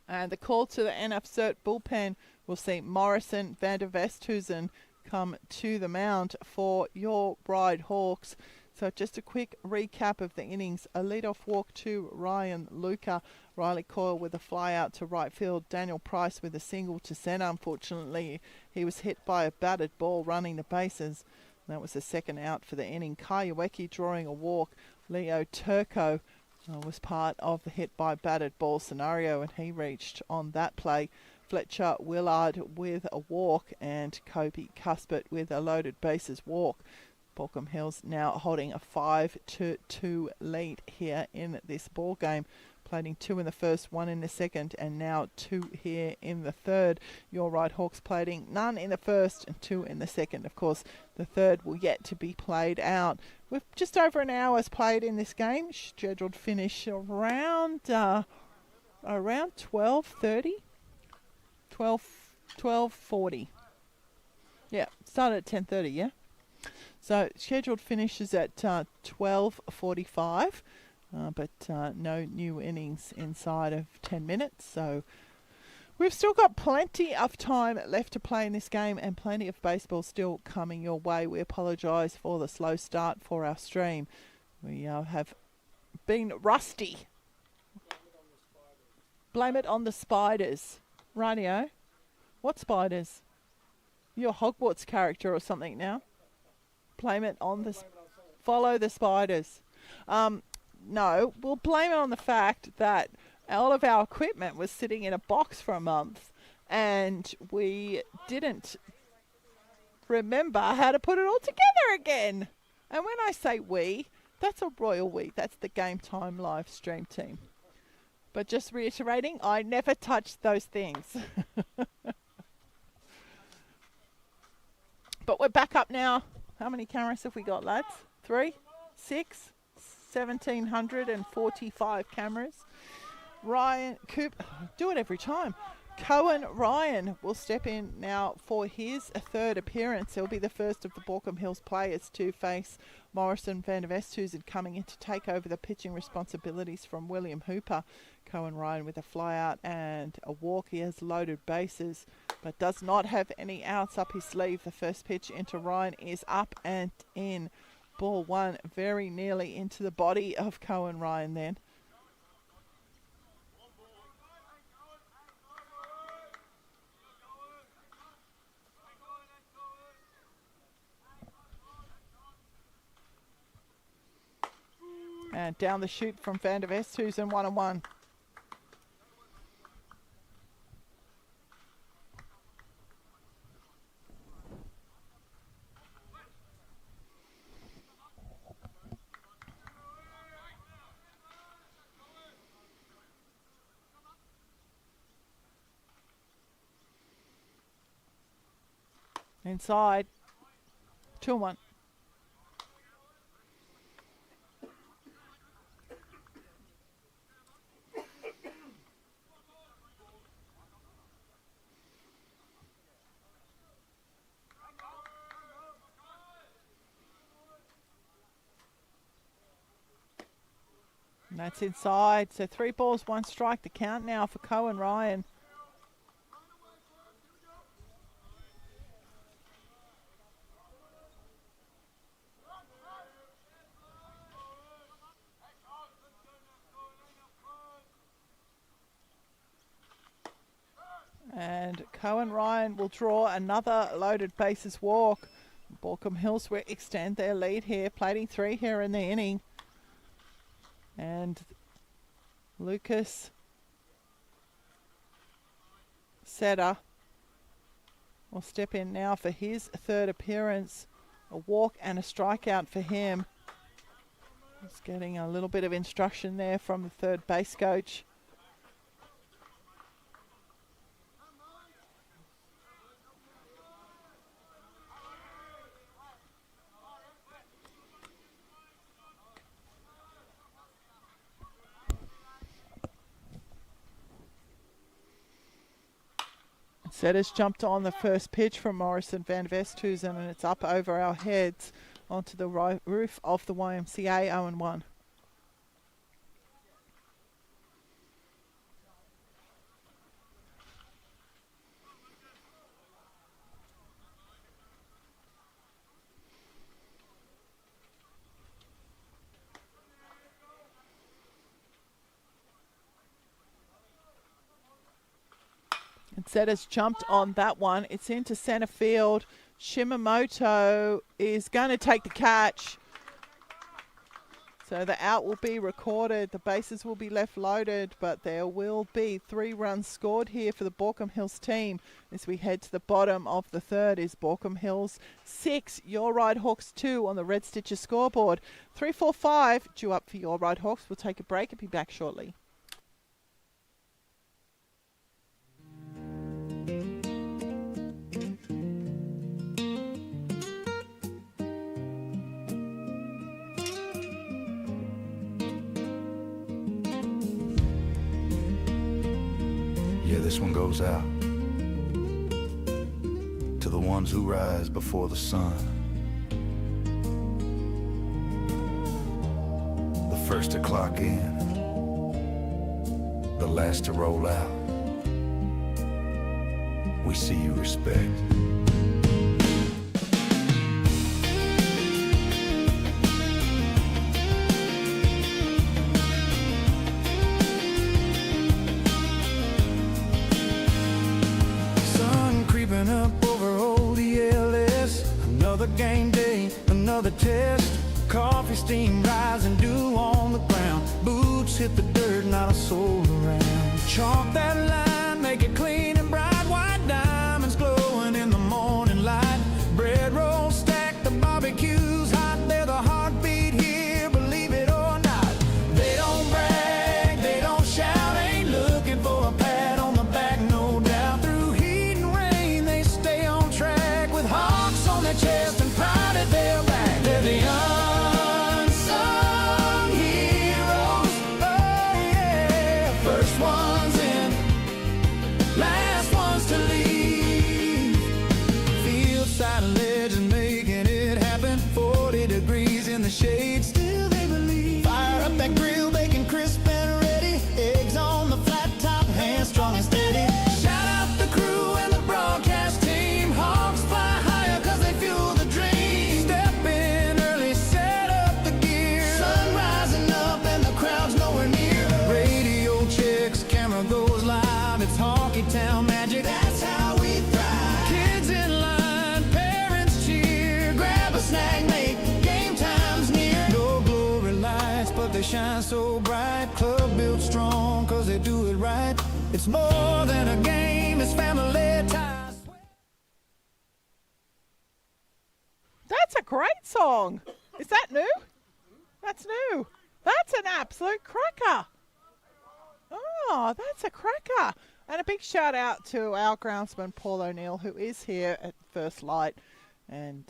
And the call to the NSW bullpen will see Morrison, Van der Westhuizen come to the mound for your Ryde Hawks. So just a quick recap of the innings. A leadoff walk to Ryan Luca. Riley Coyle with a fly out to right field. Daniel Price with a single to centre. Unfortunately, he was hit by a batted ball running the bases. That was the second out for the inning. Kayueki drawing a walk. Leo Turco was part of the hit by batted ball scenario, and he reached on that play. Fletcher Willard with a walk and Kobe Cuthbert with a loaded bases walk. Baulko Hills now holding a 5-2 lead here in this ball game. Playing 2 in the first, 1 in the second, and now 2 here in the third. Your Ryde Hawks playing none in the first and 2 in the second. Of course, the third will yet to be played out. With just over an hour's played in this game, scheduled finish around 12:30. 12:40. Yeah, started at 10:30, yeah? So scheduled finishes at 12:45, but no new innings inside of 10 minutes. So we've still got plenty of time left to play in this game and plenty of baseball still coming your way. We apologise for the slow start for our stream. We have been rusty. Blame it on the spiders. Rightio. What spiders? You're a Hogwarts character or something now. Blame it on the... Follow the spiders. No, we'll blame it on the fact that all of our equipment was sitting in a box for a month and we didn't remember how to put it all together again. And when I say we, that's a royal we. That's the Game Time live stream team. But just reiterating, I never touched those things. But we're back up now. How many cameras have we got, lads? 3, 6, 1,745 cameras. Ryan Coop, do it every time. Cohen Ryan will step in now for his third appearance. He'll be the first of the Baulko Hills players to face Morrison Van der Westhuizen, coming in to take over the pitching responsibilities from William Hooper. Cohen Ryan with a fly out and a walk. He has loaded bases but does not have any outs up his sleeve. The first pitch into Ryan is up and in. Ball 1 very nearly into the body of Cohen Ryan then. And down the chute from Van der Westhuizen, 1-1. Inside, 2-1. And that's inside. So 3 balls, 1 strike. The count now for Cohen Ryan. And Cohen Ryan will draw another loaded bases walk. Baulko Hills will extend their lead here, plating 3 here in the inning. And Lucas Setter will step in now for his 3rd appearance. A walk and a strikeout for him. He's getting a little bit of instruction there from the 3rd base coach. Setter's jumped on the first pitch from Morrison Van Vesthuizen, and it's up over our heads onto the roof of the YMCA, 0-1. And Setter's jumped on that one. It's into center field. Shimamoto is going to take the catch. So the out will be recorded. The bases will be left loaded, but there will be 3 runs scored here for the Baulko Hills team. As we head to the bottom of the 3rd is Baulko Hills 6, Your Ryde Hawks 2 on the Red Stitcher scoreboard. 3-4-5 due up for Your Ryde Hawks. We'll take a break and be back shortly. Yeah, this one goes out to the ones who rise before the sun. The first to clock in, the last to roll out. We see you respect. Up over old ELS, another game day, another test. Coffee steam rising, dew on the ground. Boots hit the dirt, not a soul around. Chalk that line, make it clean and bright. White diamonds glowing in the morning light. Bread rolls stacked, the barbecue's hot. They're the heartbeat here, believe it or not. They don't brag, they don't shout, ain't looking for a pat on the back, no doubt. Through heat and rain, they stay on track with hawks on their chest and pride at their back. They're the unsung heroes, oh yeah. First ones in, last ones to leave. Field side legend making it happen. 40 degrees in the shade, still they believe. Fire up that grill, bacon crisp and ready. Eggs on the flat top, hands strong and steady. Shout out the crew and the broadcast team. Hawks fly higher cause they fuel the dream. Step in early, set up the gear. Sun rising up and the crowd's nowhere near. Radio checks, camera goes live. It's Hockey Town magic, that's how we thrive. Kids in line, parents cheer. Grab a snack, make game time's near. No glory lights, but they shine so bright. Club built strong cause they do it right. It's more than a game, it's family ties. That's a great song. Is that new? That's new. That's an absolute cracker. Oh, that's a cracker. And a big shout out to our groundsman, Paul O'Neill, who is here at First Light. And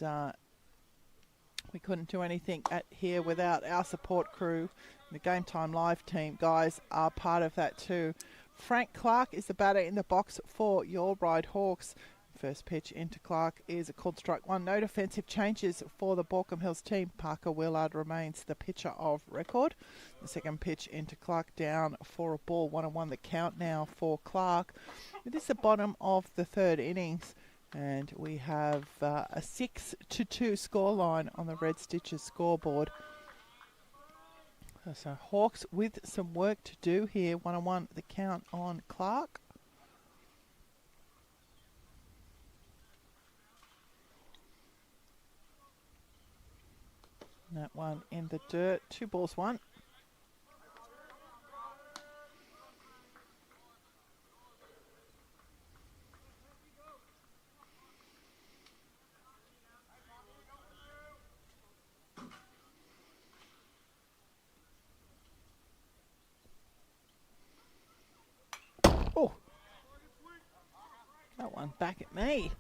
we couldn't do anything here without our support crew. The Game Time Live team guys are part of that too. Frank Clark is the batter in the box for Your Ryde Hawks. First pitch into Clark is a called strike one. No defensive changes for the Baulko Hills team. Parker Willard remains the pitcher of record. The second pitch into Clark down for a ball. 1-1 the count now for Clark. It is the bottom of the third innings. And we have a 6-2 scoreline on the Red Stitches scoreboard. So Hawks with some work to do here. 1-1 the count on Clark. That one in the dirt. 2 balls, 1. Oh, that one back at me.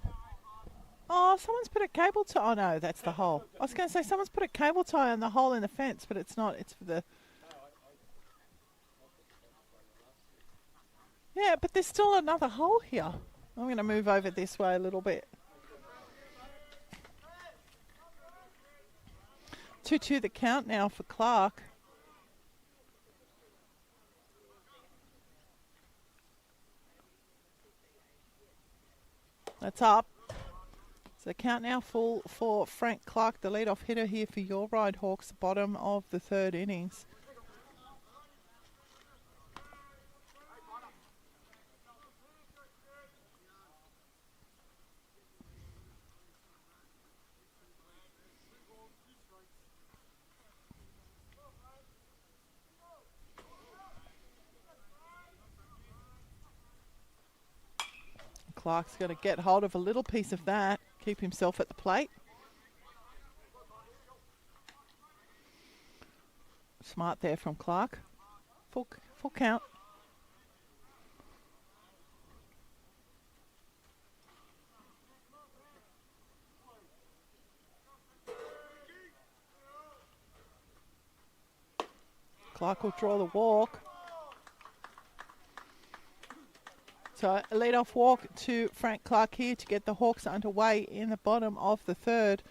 Oh, someone's put a cable tie. Oh, no, that's the hole. I was going to say someone's put a cable tie on the hole in the fence, but it's not. It's for the... Yeah, but there's still another hole here. I'm going to move over this way a little bit. 2-2 the count now for Clark. That's up. So the count now full for Frank Clark, the leadoff hitter here for your Ryde Hawks, bottom of the third innings. Clark's got to get hold of a little piece of that, keep himself at the plate. Smart there from Clark. Full count. Clark will draw the walk. So a lead-off walk to Frank Clark here to get the Hawks underway in the bottom of the third.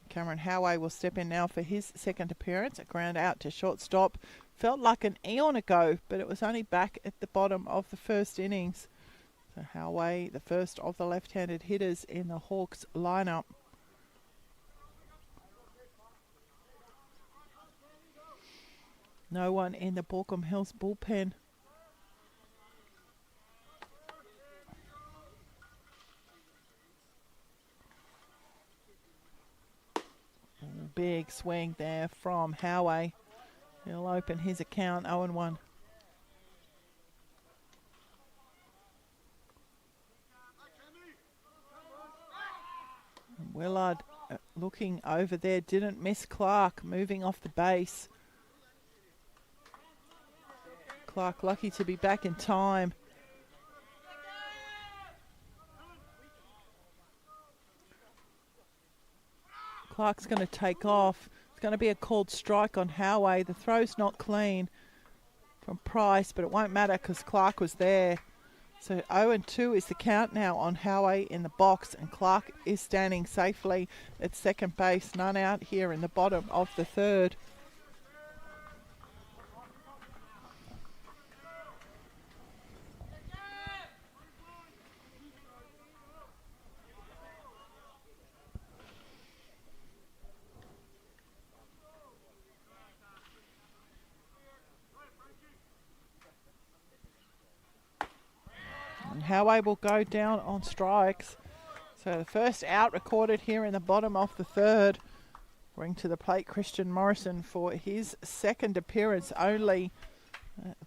Cameron Howay will step in now for his second appearance. A ground out to shortstop. Felt like an eon ago, but it was only back at the bottom of the first innings. So Howay, the first of the left-handed hitters in the Hawks lineup. No one in the Baulko Hills bullpen. Big swing there from Howay. He'll open his account 0-1. Willard looking over there, didn't miss Clark, moving off the base. Clark lucky to be back in time. Clark's going to take off. It's going to be a called strike on Howay. The throw's not clean from Price, but it won't matter because Clark was there. So 0-2 is the count now on Howay in the box, and Clark is standing safely at second base. None out here in the bottom of the third. Howay will go down on strikes. So the first out recorded here in the bottom of the third. Bring to the plate Christian Morrison for his second appearance only.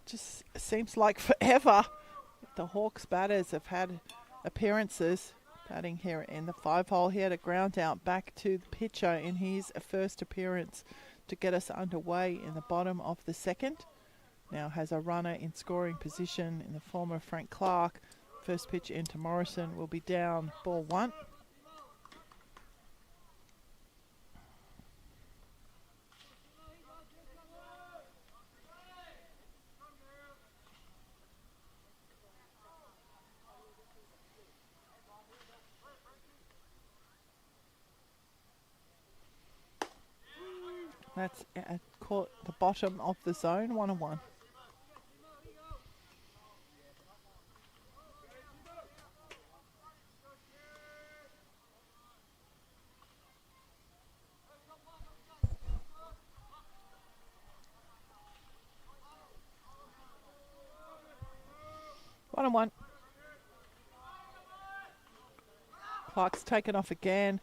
Just seems like forever. The Hawks batters have had appearances. Batting here in the 5-hole. He had a ground out back to the pitcher in his first appearance to get us underway in the bottom of the second. Now has a runner in scoring position in the form of Frank Clark. First pitch into Morrison will be down, ball 1. That's caught the bottom of the zone, 1-1. One and one. Clark's taken off again.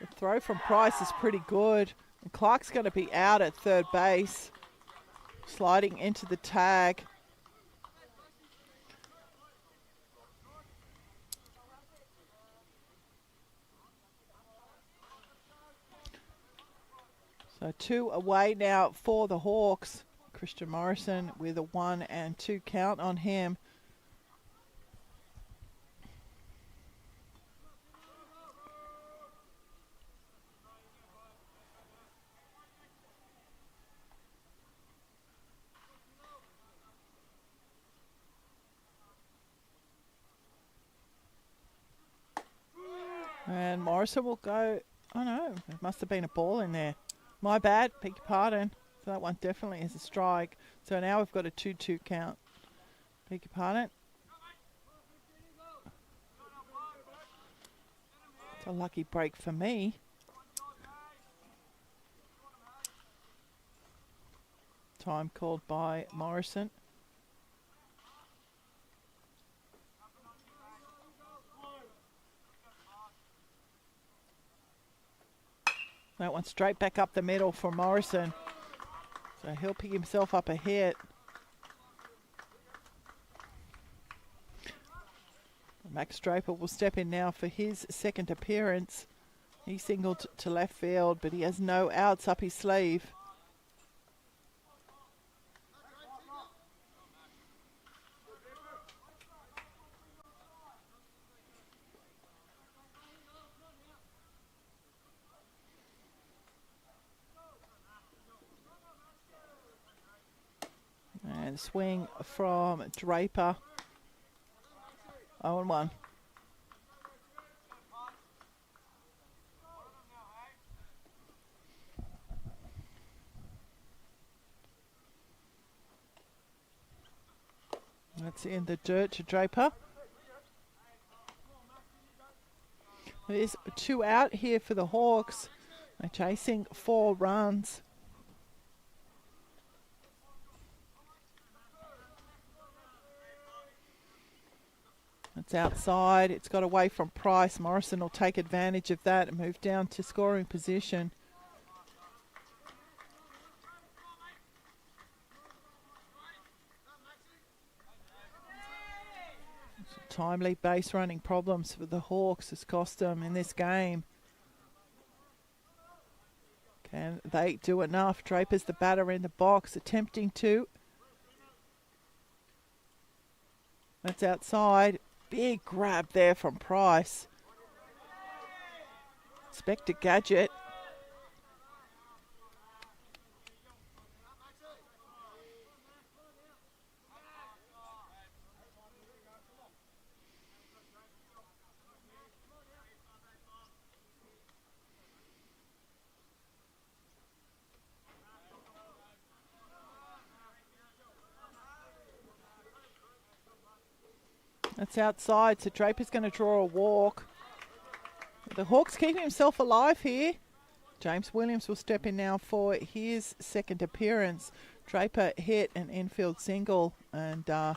The throw from Price is pretty good. And Clark's going to be out at third base. Sliding into the tag. So 2 away now for the Hawks. Christian Morrison with a 1-2 count on him. And Morrison will go, oh no, there must have been a ball in there. My bad, beg your pardon. So that one definitely is a strike. So now we've got a 2-2 count. Beg your pardon. It's a lucky break for me. Time called by Morrison. That one straight back up the middle for Morrison. So he'll pick himself up a hit. Max Draper will step in now for his second appearance. He singled to left field, but he has no outs up his sleeve. And swing from Draper. 0-1. That's in the dirt to Draper. There's 2 out here for the Hawks. They're chasing 4 runs. It's outside. It's got away from Price. Morrison will take advantage of that and move down to scoring position. Timely base running problems for the Hawks has cost them in this game. Can they do enough? Draper's the batter in the box, attempting to. That's outside. Big grab there from Price. Inspector Gadget. That's outside, so Draper's going to draw a walk. The Hawks keeping himself alive here. James Williams will step in now for his second appearance. Draper hit an infield single, and it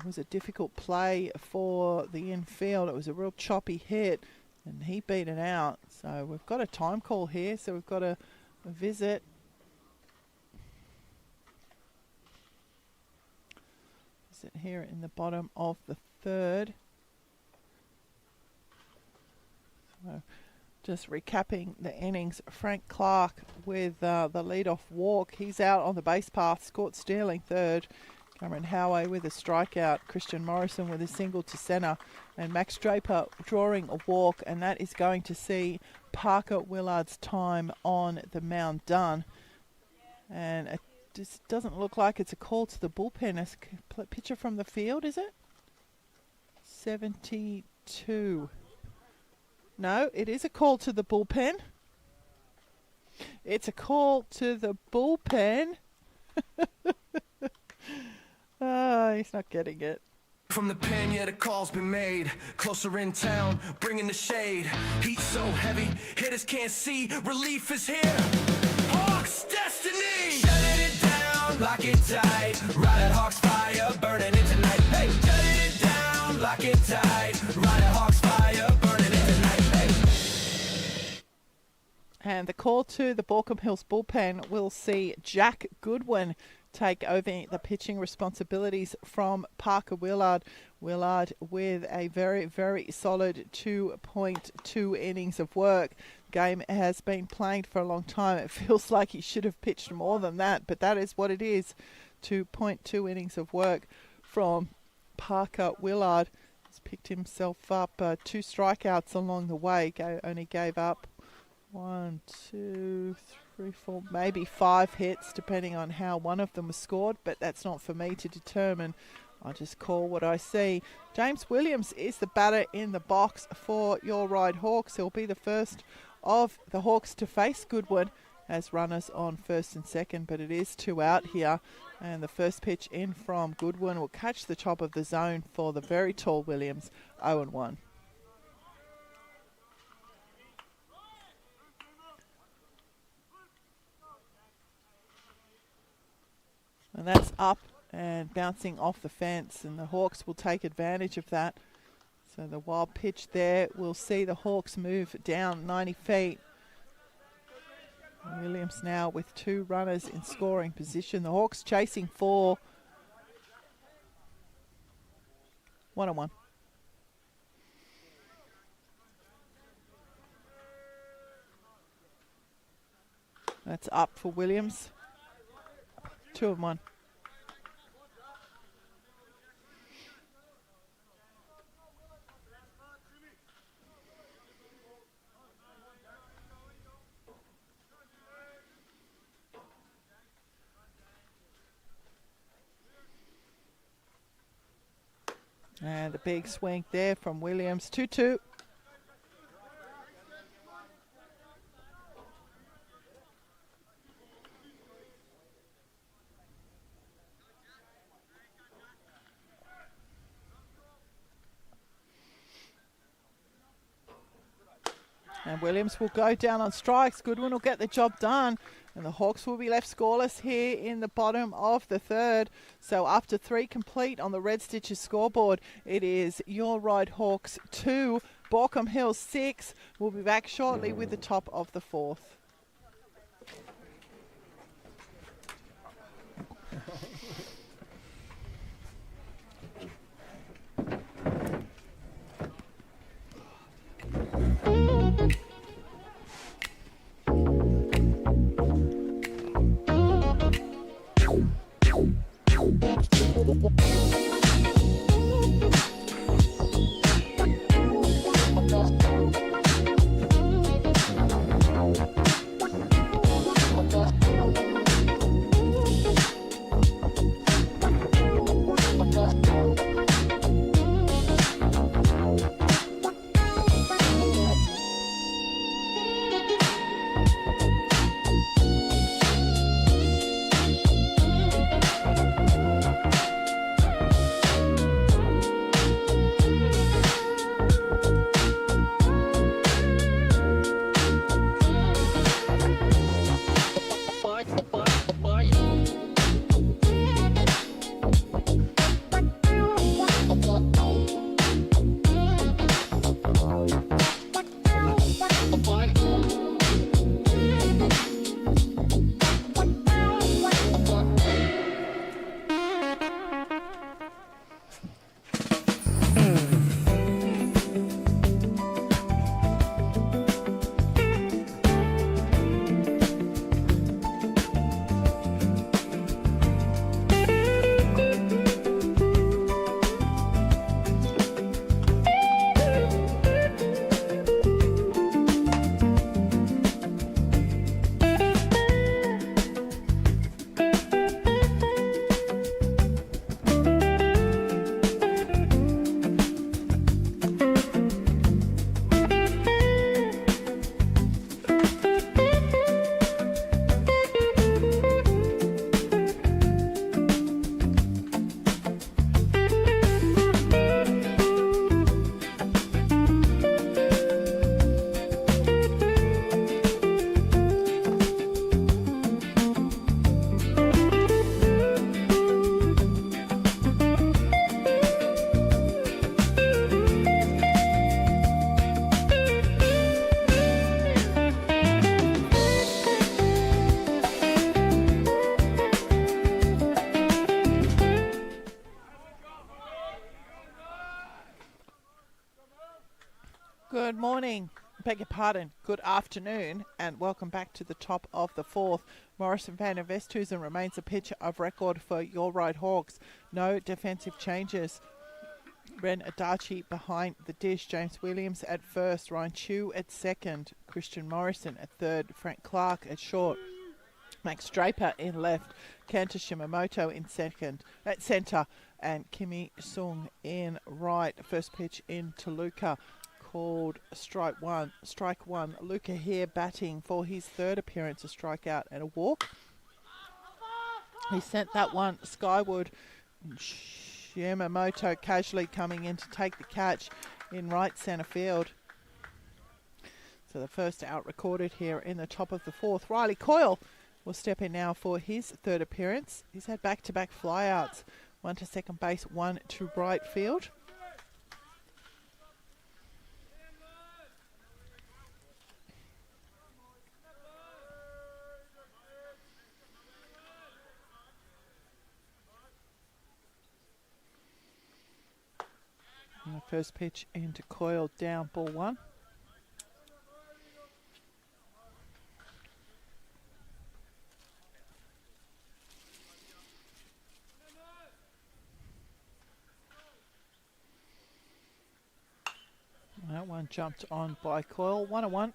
was a difficult play for the infield. It was a real choppy hit, and he beat it out. So we've got a time call here, so we've got a visit. Here in the bottom of the third. So just recapping the innings, Frank Clark with the lead-off walk. He's out on the base path. Scott Sterling third. Cameron Howey with a strikeout. Christian Morrison with a single to centre. And Max Draper drawing a walk. And that is going to see Parker Willard's time on the mound done. And it just doesn't look like it's a call to the bullpen. A pitcher from the field, is it? 72. No, it is a call to the bullpen. It's a call to the bullpen. Oh, he's not getting it. From the pen, yeah, the call's been made. Closer in town, bringing the shade. Heat so heavy, hitters can't see. Relief is here. Hawks destiny. Shutting it down, lock it tight. Ride at Hawks fire, burning it tonight. Hey, shutting it down, lock it tight. Ride at Hawks fire, burning it tonight. Hey. And the call to the Baulko Hills bullpen will see Jack Goodwin take over the pitching responsibilities from Parker Willard. Willard with a very, very solid 2.2 innings of work. Game has been playing for a long time. It feels like he should have pitched more than that, but that is what it is. 2.2 innings of work from Parker Willard. He's picked himself up 2 strikeouts along the way. Only gave up 1, 2, 3, 4, maybe 5 hits, depending on how one of them was scored, but that's not for me to determine. I just call what I see. James Williams is the batter in the box for your Ryde Hawks. He'll be the first of the Hawks to face Goodwin as runners on first and second, but it is 2 out here. And the first pitch in from Goodwin will catch the top of the zone for the very tall Williams, 0-1. And that's up and bouncing off the fence, and the Hawks will take advantage of that. So the wild pitch there will see the Hawks move down 90 feet. Williams now with 2 runners in scoring position. The Hawks chasing 4. 1-1. That's up for Williams. 2-1. And the big swing there from Williams. 2-2. And Williams will go down on strikes. Goodwin will get the job done. And the Hawks will be left scoreless here in the bottom of the third. So after 3 complete on the Red Stitches scoreboard, it is your Ryde Hawks 2, Baulko Hills 6. We'll be back shortly with the top of the 4th. Good morning, beg your pardon, good afternoon, and welcome back to the top of the fourth. Morrison van der Westhuizen remains a pitcher of record for your Ryde Hawks. No defensive changes. Ren Adachi behind the dish. James Williams at first. Ryan Chu at second. Christian Morrison at third. Frank Clark at short. Max Draper in left. Kenta Shimamoto in at centre. And Kimi Sung in right. First pitch into Luca, called strike one. Luca here batting for his third appearance, a strikeout and a walk. He sent that one skyward. Yamamoto casually coming in to take the catch in right centre field. So the first out recorded here in the top of the fourth. Riley Coyle will step in now for his third appearance. He's had back-to-back flyouts. One to second base, one to right field. And the first pitch into Coyle, down, ball one. That one jumped on by Coyle, 1-1.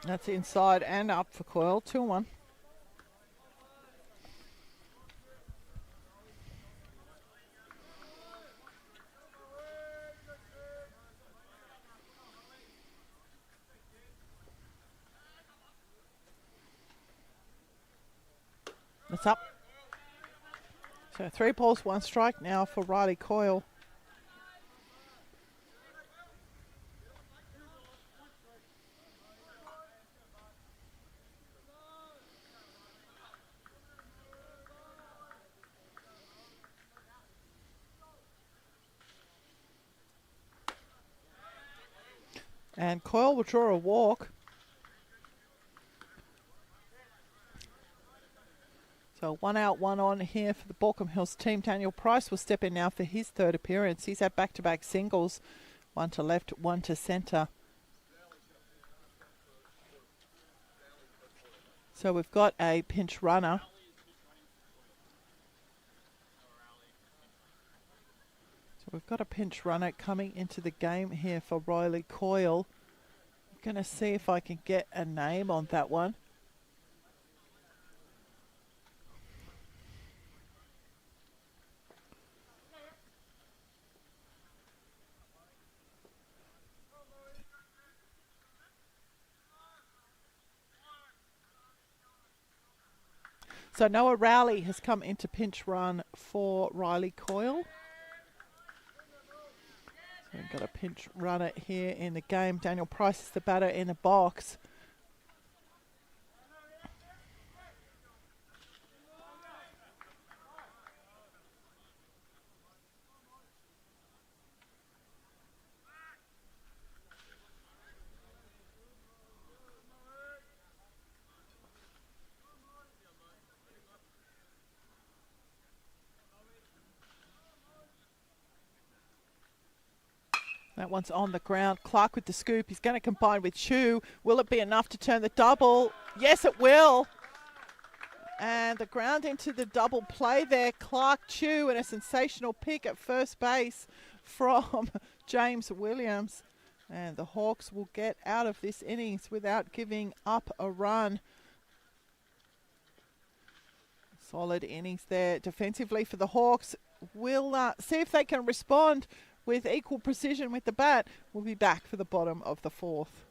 That's inside and up for Coyle, 2-1. That's up. So 3 balls, 1 strike now for Riley Coyle. And Coyle will draw a walk. So 1 out, 1 on here for the Baulko Hills team. Daniel Price will step in now for his third appearance. He's had back-to-back singles. 1 to left, 1 to centre. So we've got a pinch runner. We've got a pinch runner coming into the game here for Riley Coyle. I'm going to see if I can get a name on that one. So Noah Rowley has come into pinch run for Riley Coyle. So we've got a pinch runner here in the game. Daniel Price is the batter in the box. That one's on the ground. Clark with the scoop. He's going to combine with Chu. Will it be enough to turn the double? Yes, it will. And the ground into the double play there. Clark, Chu, and a sensational pick at first base from James Williams. And the Hawks will get out of this innings without giving up a run. Solid innings there defensively for the Hawks. We'll see if they can respond with equal precision with the bat. We'll be back for the bottom of the fourth.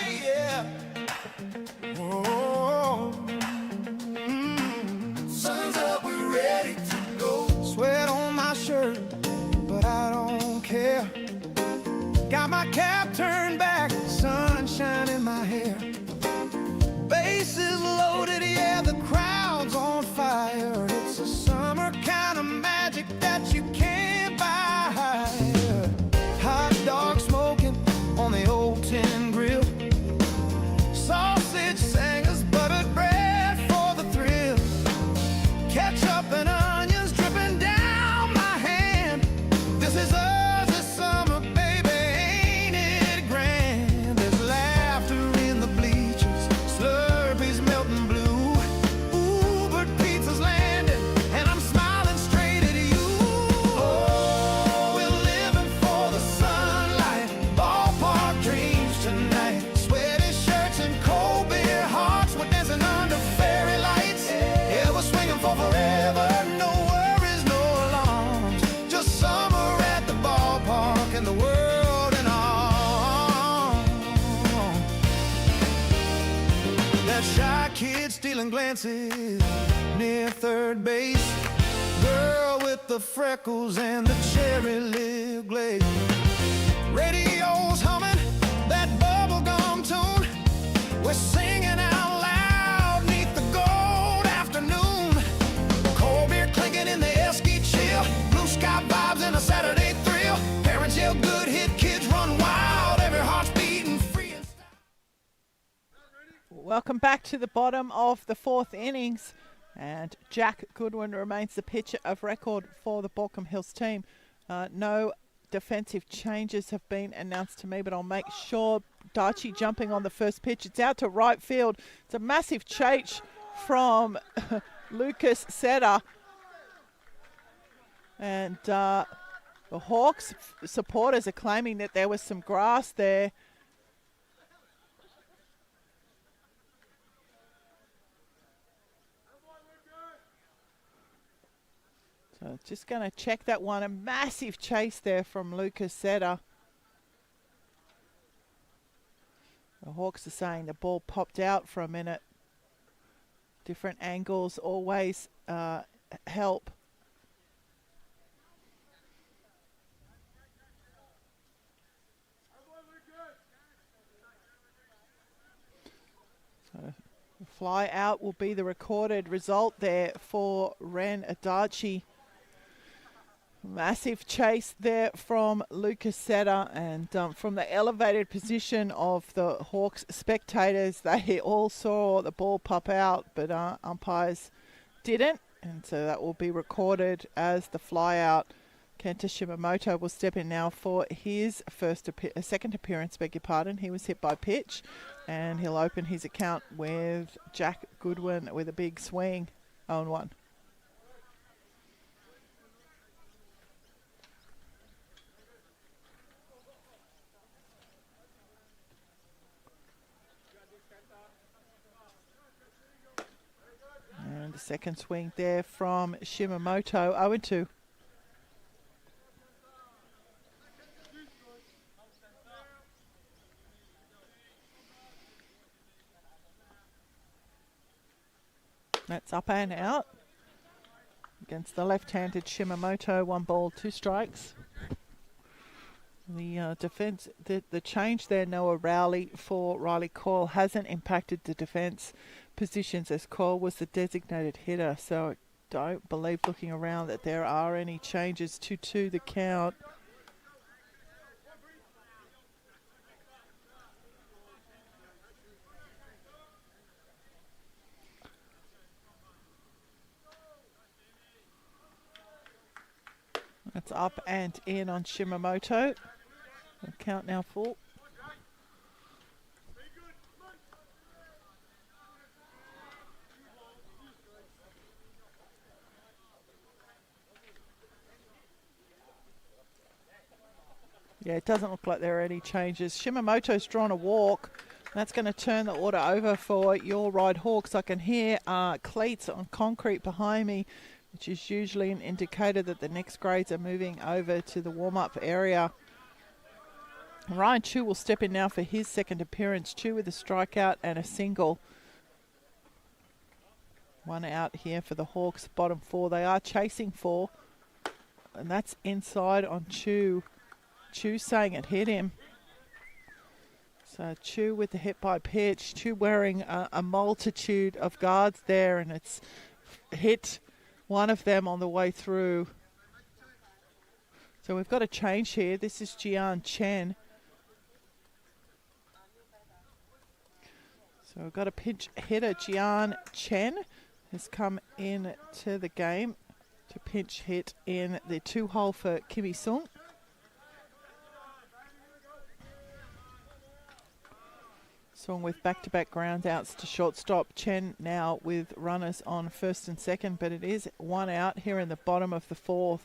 Yeah. Whoa. Sun's up, we're ready to go. Sweat on my shirt, but I don't care. Got my cap turned back, sun kid stealing glances near third base. Girl with the freckles and the cherry lip glaze. Radio's humming that bubblegum tune. We're singing out loud neath the gold afternoon. Cold beer clinking in the Esky chill. Blue sky vibes and a Saturday thrill. Parents yell good hit, kids run wild. Every heart's beating free and style. Welcome back to the bottom of the fourth innings. And Jack Goodwin remains the pitcher of record for the Baulko Hills team. No defensive changes have been announced to me, but I'll make sure. Darchi jumping on the first pitch. It's out to right field. It's a massive chase from Lucas Setter. And the Hawks supporters are claiming that there was some grass there. So just going to check that one. A massive chase there from Lucas Setter. The Hawks are saying the ball popped out for a minute. Different angles always help. So the fly out will be the recorded result there for Ren Adachi. Massive chase there from Lucas Setter, and from the elevated position of the Hawks spectators, they all saw the ball pop out, but umpires didn't, and so that will be recorded as the fly out. Kenta Shimamoto will step in now for his second appearance, beg your pardon. He was hit by pitch, and he'll open his account with Jack Goodwin with a big swing, 0-1. And the second swing there from Shimamoto, 0-2. That's up and out against the left-handed Shimamoto. 1 ball, 2 strikes. The defense, the change there, Noah Rowley for Riley Coyle, hasn't impacted the defense positions as Coyle was the designated hitter. So I don't believe, looking around, that there are any changes to the count. That's up and in on Shimamoto. The count now full. Yeah, it doesn't look like there are any changes. Shimamoto's drawn a walk. That's going to turn the order over for your Ryde Hawks. I can hear cleats on concrete behind me, which is usually an indicator that the next grades are moving over to the warm-up area. Ryan Chu will step in now for his second appearance. Chu with a strikeout and a single. 1 out here for the Hawks, bottom 4. They are chasing 4, and that's inside on Chu. Chu saying it hit him. So Chu with the hit by pitch. Chu wearing a multitude of guards there, and it's hit one of them on the way through. So we've got a change here. This is Jian Chen. So we've got a pinch hitter. Jian Chen has come in to the game to pinch hit in the 2-hole for Kimi Sung. Sung with back-to-back ground outs to shortstop. Chen now with runners on first and second, but it is 1 out here in the bottom of the 4th.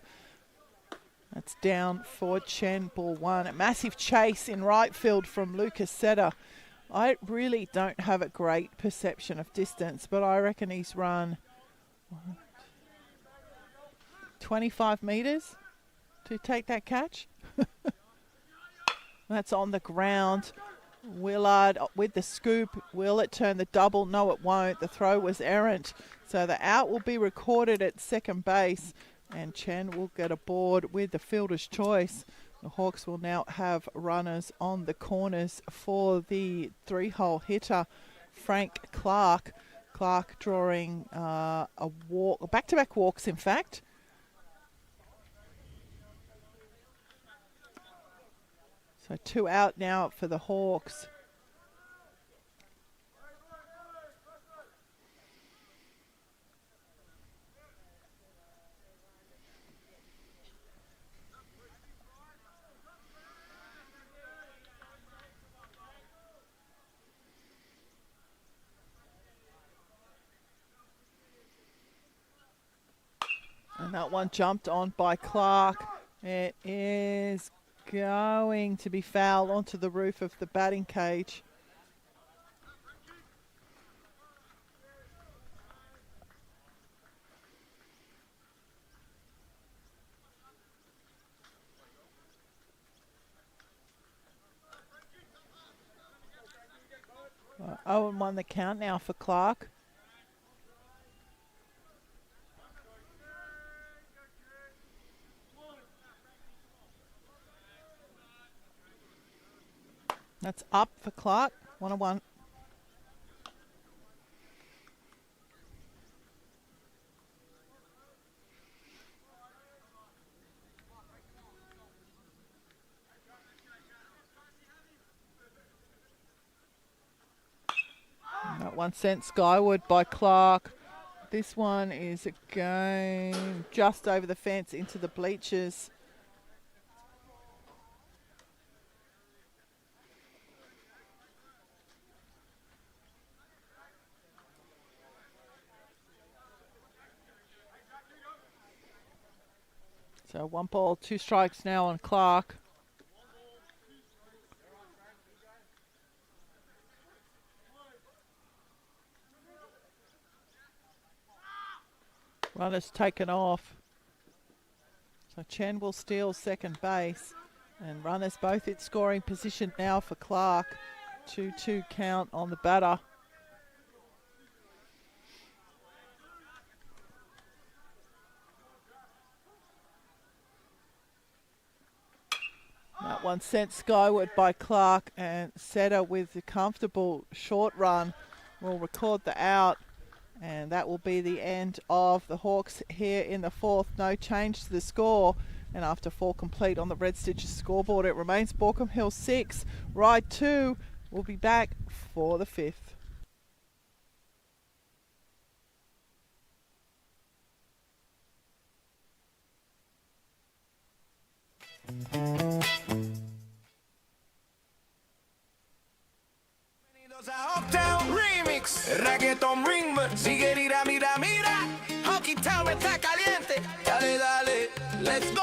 That's down for Chen, ball 1. A massive chase in right field from Lucas Setter. I really don't have a great perception of distance, but I reckon he's run 25 metres to take that catch. That's on the ground. Willard with the scoop. Will it turn the double? No, it won't. The throw was errant. So the out will be recorded at second base, and Chen will get aboard with the fielder's choice. The Hawks will now have runners on the corners for the 3-hole hitter, Frank Clark. Clark drawing a walk, back-to-back walks, in fact. So 2 out now for the Hawks. And that one jumped on by Clark. It is going to be foul onto the roof of the batting cage. Well, 0-1 the count now for Clark. That's up for Clark, 1-1. That one sent skyward by Clark. This one is again just over the fence into the bleachers. So 1 ball, 2 strikes now on Clark. Runner's taken off. So Chen will steal second base. And runners both in scoring position now for Clark. 2-2 count on the batter. That one sent skyward by Clark, and Setter with a comfortable short run will record the out, and that will be the end of the Hawks here in the 4th. No change to the score, and after 4 complete on the Red Stitches scoreboard, it remains Baulkham Hill 6, Ryde 2. We'll be back for the 5th. Bienvenidos a Uptown Remix, Reggaeton Rimmer, sigue mira, mira, mira, Hockey Town está caliente, dale, dale, let's go.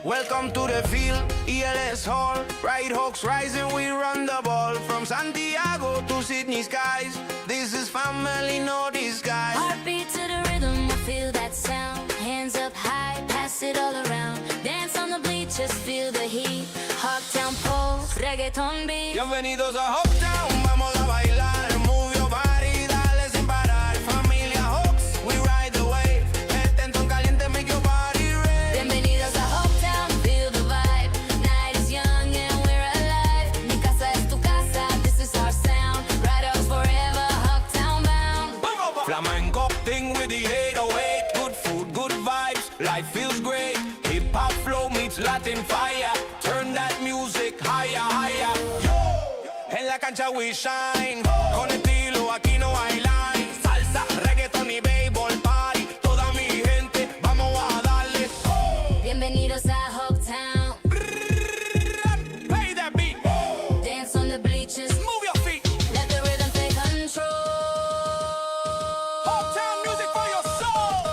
Welcome to the field, ELS Hall, Ryde Hawks rising, we run the ball, from Santiago to Sydney skies, this is family, no disguise. Heartbeat to the rhythm, I feel that sound, hands up high, pass it all around, dance on the bleachers, feel the heat, Hawktown pulse, reggaeton beat. Bienvenidos a Uptown, vamos a bailar, move your body, dale sin parar, familia Hawks, we ride the wave, este ton caliente, make your body rave. Bienvenidos a Hawktown, feel the vibe, night is young and we're alive, mi casa es tu casa, this is our sound, Ryde Hawks forever, Hawktown bound. Flamenco thing with the 808, good food, good vibes, life feels great, hip hop flow meets Latin fire, turn that music higher, higher. En la cancha we shine, con estilo aquí no hay line, salsa, reggaeton y baseball party, toda mi gente, vamos a darle. Bienvenidos a Hawktown, Play that beat, dance on the bleachers, move your feet, let the rhythm take control. Uptown music for your soul.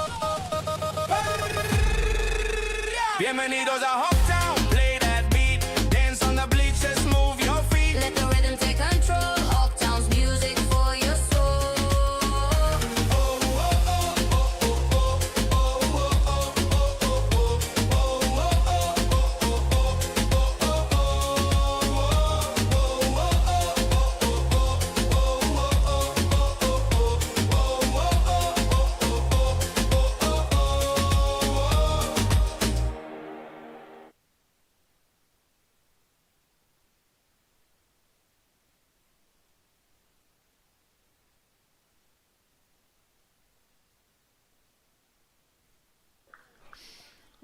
Bienvenidos a Uptown, play that beat, dance on the bleachers, move your feet. Let the rhythm take control. Hawktown's music for your soul.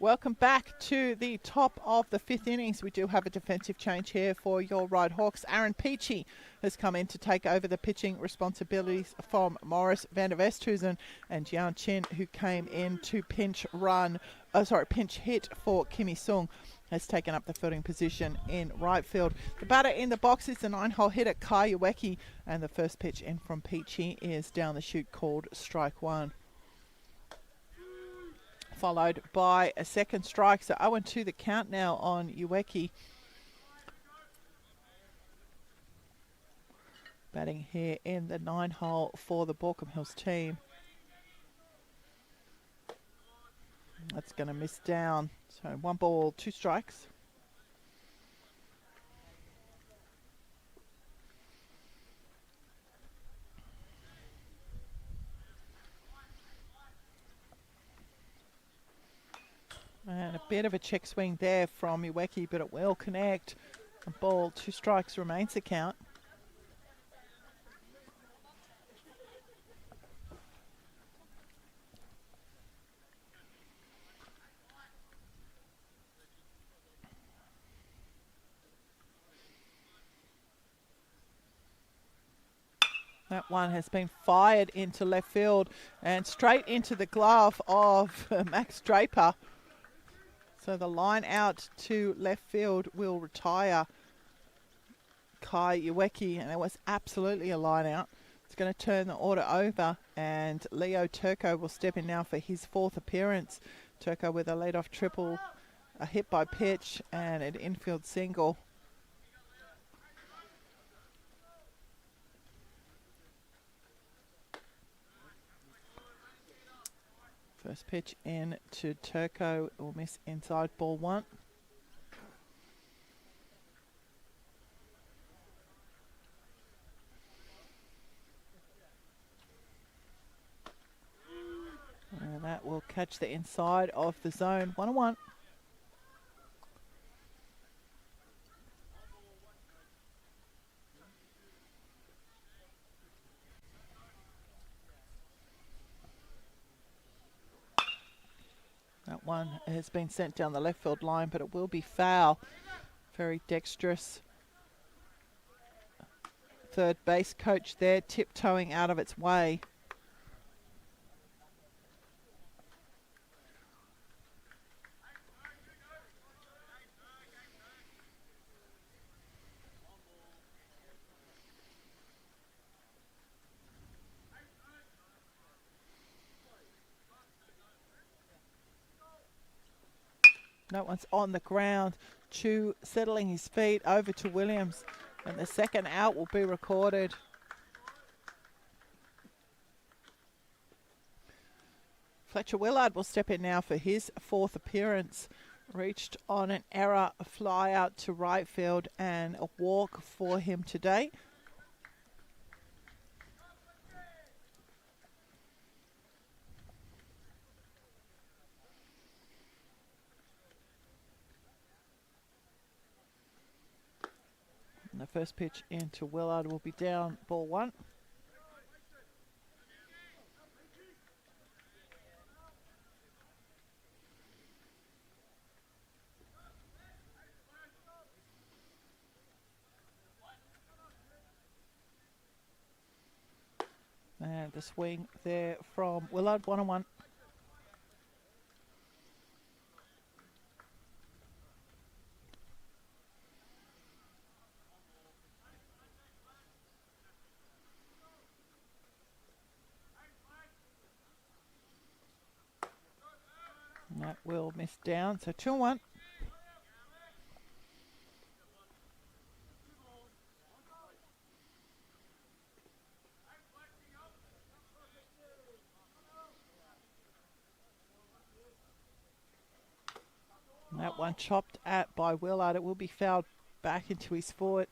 Welcome back to the top of the fifth innings. We do have a defensive change here for your Ryde Hawks. Aaron Peachy has come in to take over the pitching responsibilities from Morris van der Westhuizen, and Jian Chin, who came in to pinch hit for Kimmy Sung, has taken up the fielding position in right field. The batter in the box is the 9-hole hitter Kai Ueki, and the first pitch in from Peachy is down the chute, called strike one. Followed by a second strike, so 0-2 the count now on Ueki. Batting here in the 9-hole for the Baulko Hills team. That's going to miss down. So 1 ball, 2 strikes. And a bit of a check swing there from Ueki, but it will connect. 1 ball, 2 strikes remains the count. That one has been fired into left field and straight into the glove of Max Draper. So the line out to left field will retire Kai Ueki, and it was absolutely a line out. It's going to turn the order over, and Leo Turco will step in now for his 4th appearance. Turco with a leadoff triple, a hit by pitch, and an infield single. First pitch in to Turco will miss inside, ball 1. And that will catch the inside of the zone. 1-1. That one has been sent down the left field line, but it will be foul. Very dexterous third base coach there, tiptoeing out of its way. That one's on the ground. Chu settling his feet over to Williams, and the second out will be recorded. Fletcher Willard will step in now for his 4th appearance. Reached on an error, a fly out to right field, and a walk for him today. And the first pitch into Willard will be down, ball 1. And the swing there from Willard, 1-1. And that will miss down, so 2-1. And that one chopped at by Willard. It will be fouled back into his foot.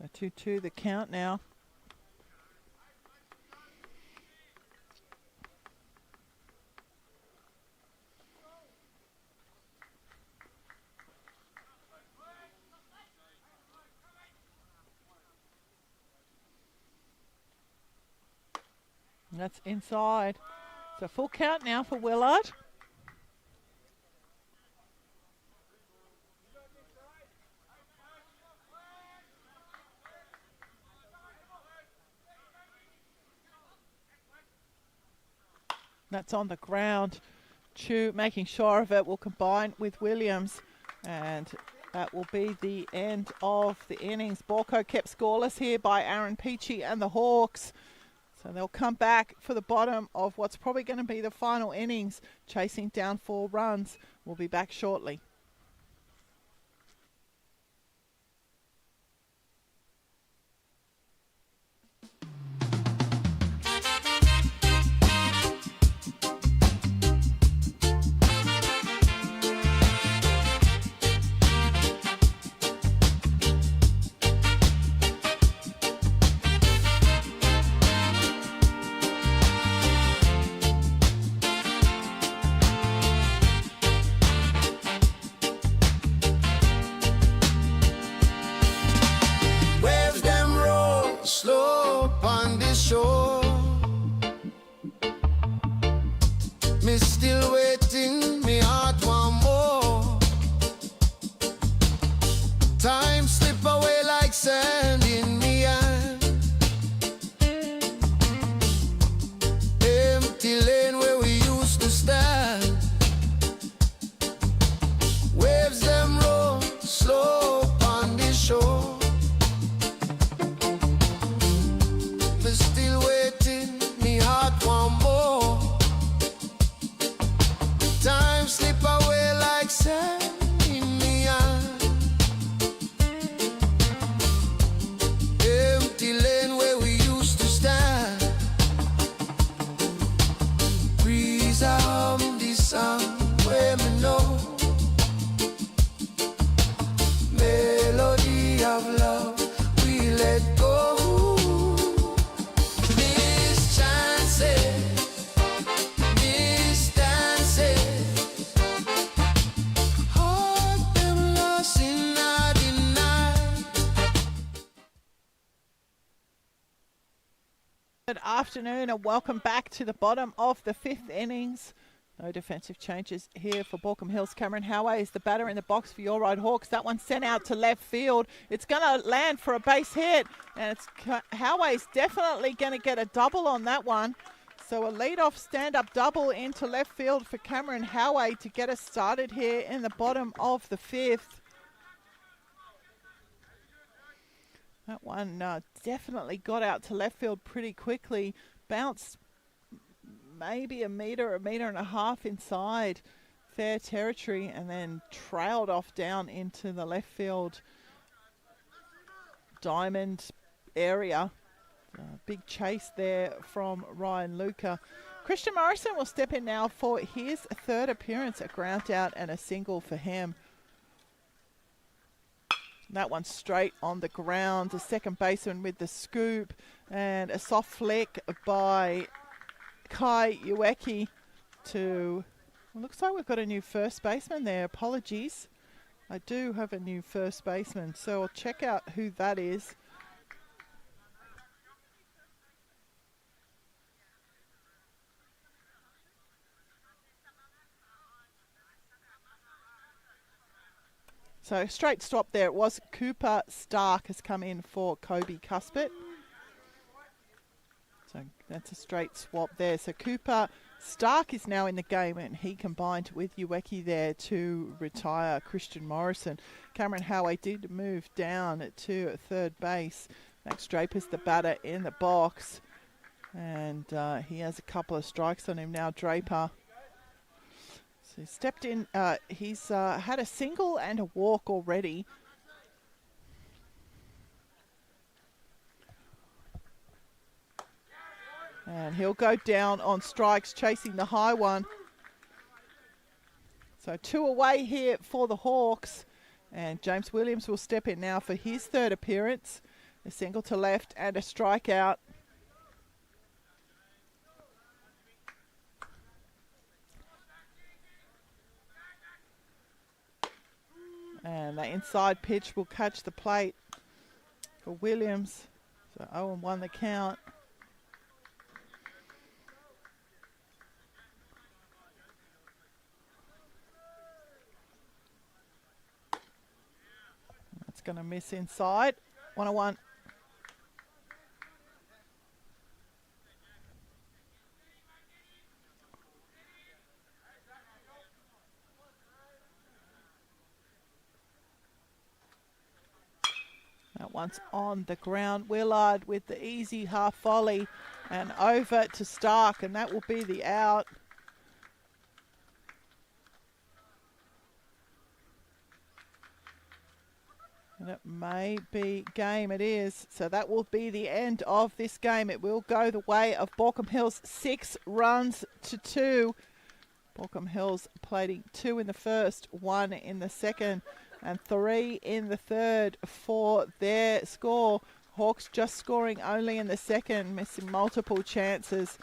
So 2-2 the count now. And that's inside. So full count now for Willard. That's on the ground. Chu making sure of it, will combine with Williams, and that will be the end of the innings. Baulko kept scoreless here by Aaron Peachy and the Hawks. So they'll come back for the bottom of what's probably going to be the final innings, chasing down 4 runs. We'll be back shortly. Waves them roll slow upon the shore. Me still waiting, me heart want more. Time slip away like sand in me hand. Empty lane where we used to stand. Waves them roll slow upon the shore. Me still waiting, me heart want more. Time slip away like sand in me hand. Empty lane where we used to stand. Breeze a hum the song where me know. Melody of love we let go. Miss chances, miss dances. Heart them lost in the night. Good afternoon and welcome back to the bottom of the 5th innings. No defensive changes here for Baulkham Hills. Cameron Howay is the batter in the box for your Ryde Hawks. That one sent out to left field. It's going to land for a base hit, and Howay's definitely going to get a double on that one. So a lead-off stand-up double into left field for Cameron Howay to get us started here in the bottom of the 5th. That one definitely got out to left field pretty quickly. Bounced maybe a metre and a half inside fair territory, and then trailed off down into the left field diamond area. Big chase there from Ryan Luca. Christian Morrison will step in now for his 3rd appearance, a ground out and a single for him. That one straight on the ground. The second baseman with the scoop, and a soft flick by Kai Ueki to, well, looks like we've got a new first baseman there. Apologies. I do have a new first baseman, so I'll check out who that is. So straight stop there. It was Cooper Stark has come in for Kobe Cuspit. So that's a straight swap there. So Cooper Stark is now in the game, and he combined with Ueki there to retire Christian Morrison. Cameron Howay did move down to 3rd base. Max Draper's the batter in the box, and he has a couple of strikes on him now, Draper. So he stepped in. He's had a single and a walk already. And he'll go down on strikes, chasing the high one. So 2 away here for the Hawks. And James Williams will step in now for his 3rd appearance. A single to left and a strikeout. And the inside pitch will catch the plate for Williams. So 0-1 the count. Going to miss inside. 1-1. once on the ground. Willard with the easy half volley and over to Stark, and that will be the out. And it may be game. It is. So that will be the end of this game. It will go the way of Baulko Hills, 6 runs to 2. Baulko Hills plating 2 in the first, 1 in the second, and 3 in the third for their score. Hawks just scoring only in the second, missing multiple chances.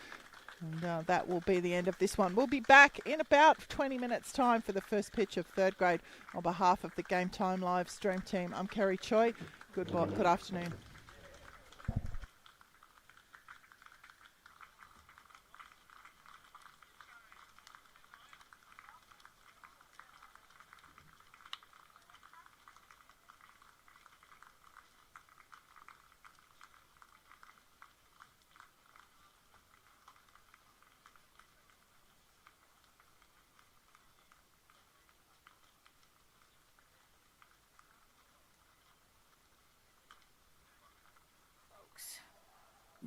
And that will be the end of this one. We'll be back in about 20 minutes' time for the first pitch of third grade. On behalf of the Game Time live stream team, I'm Kerry Choi. Good afternoon.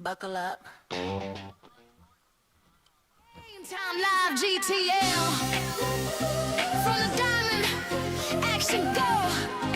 Buckle up. Game Time Live GTL. From the diamond, action go.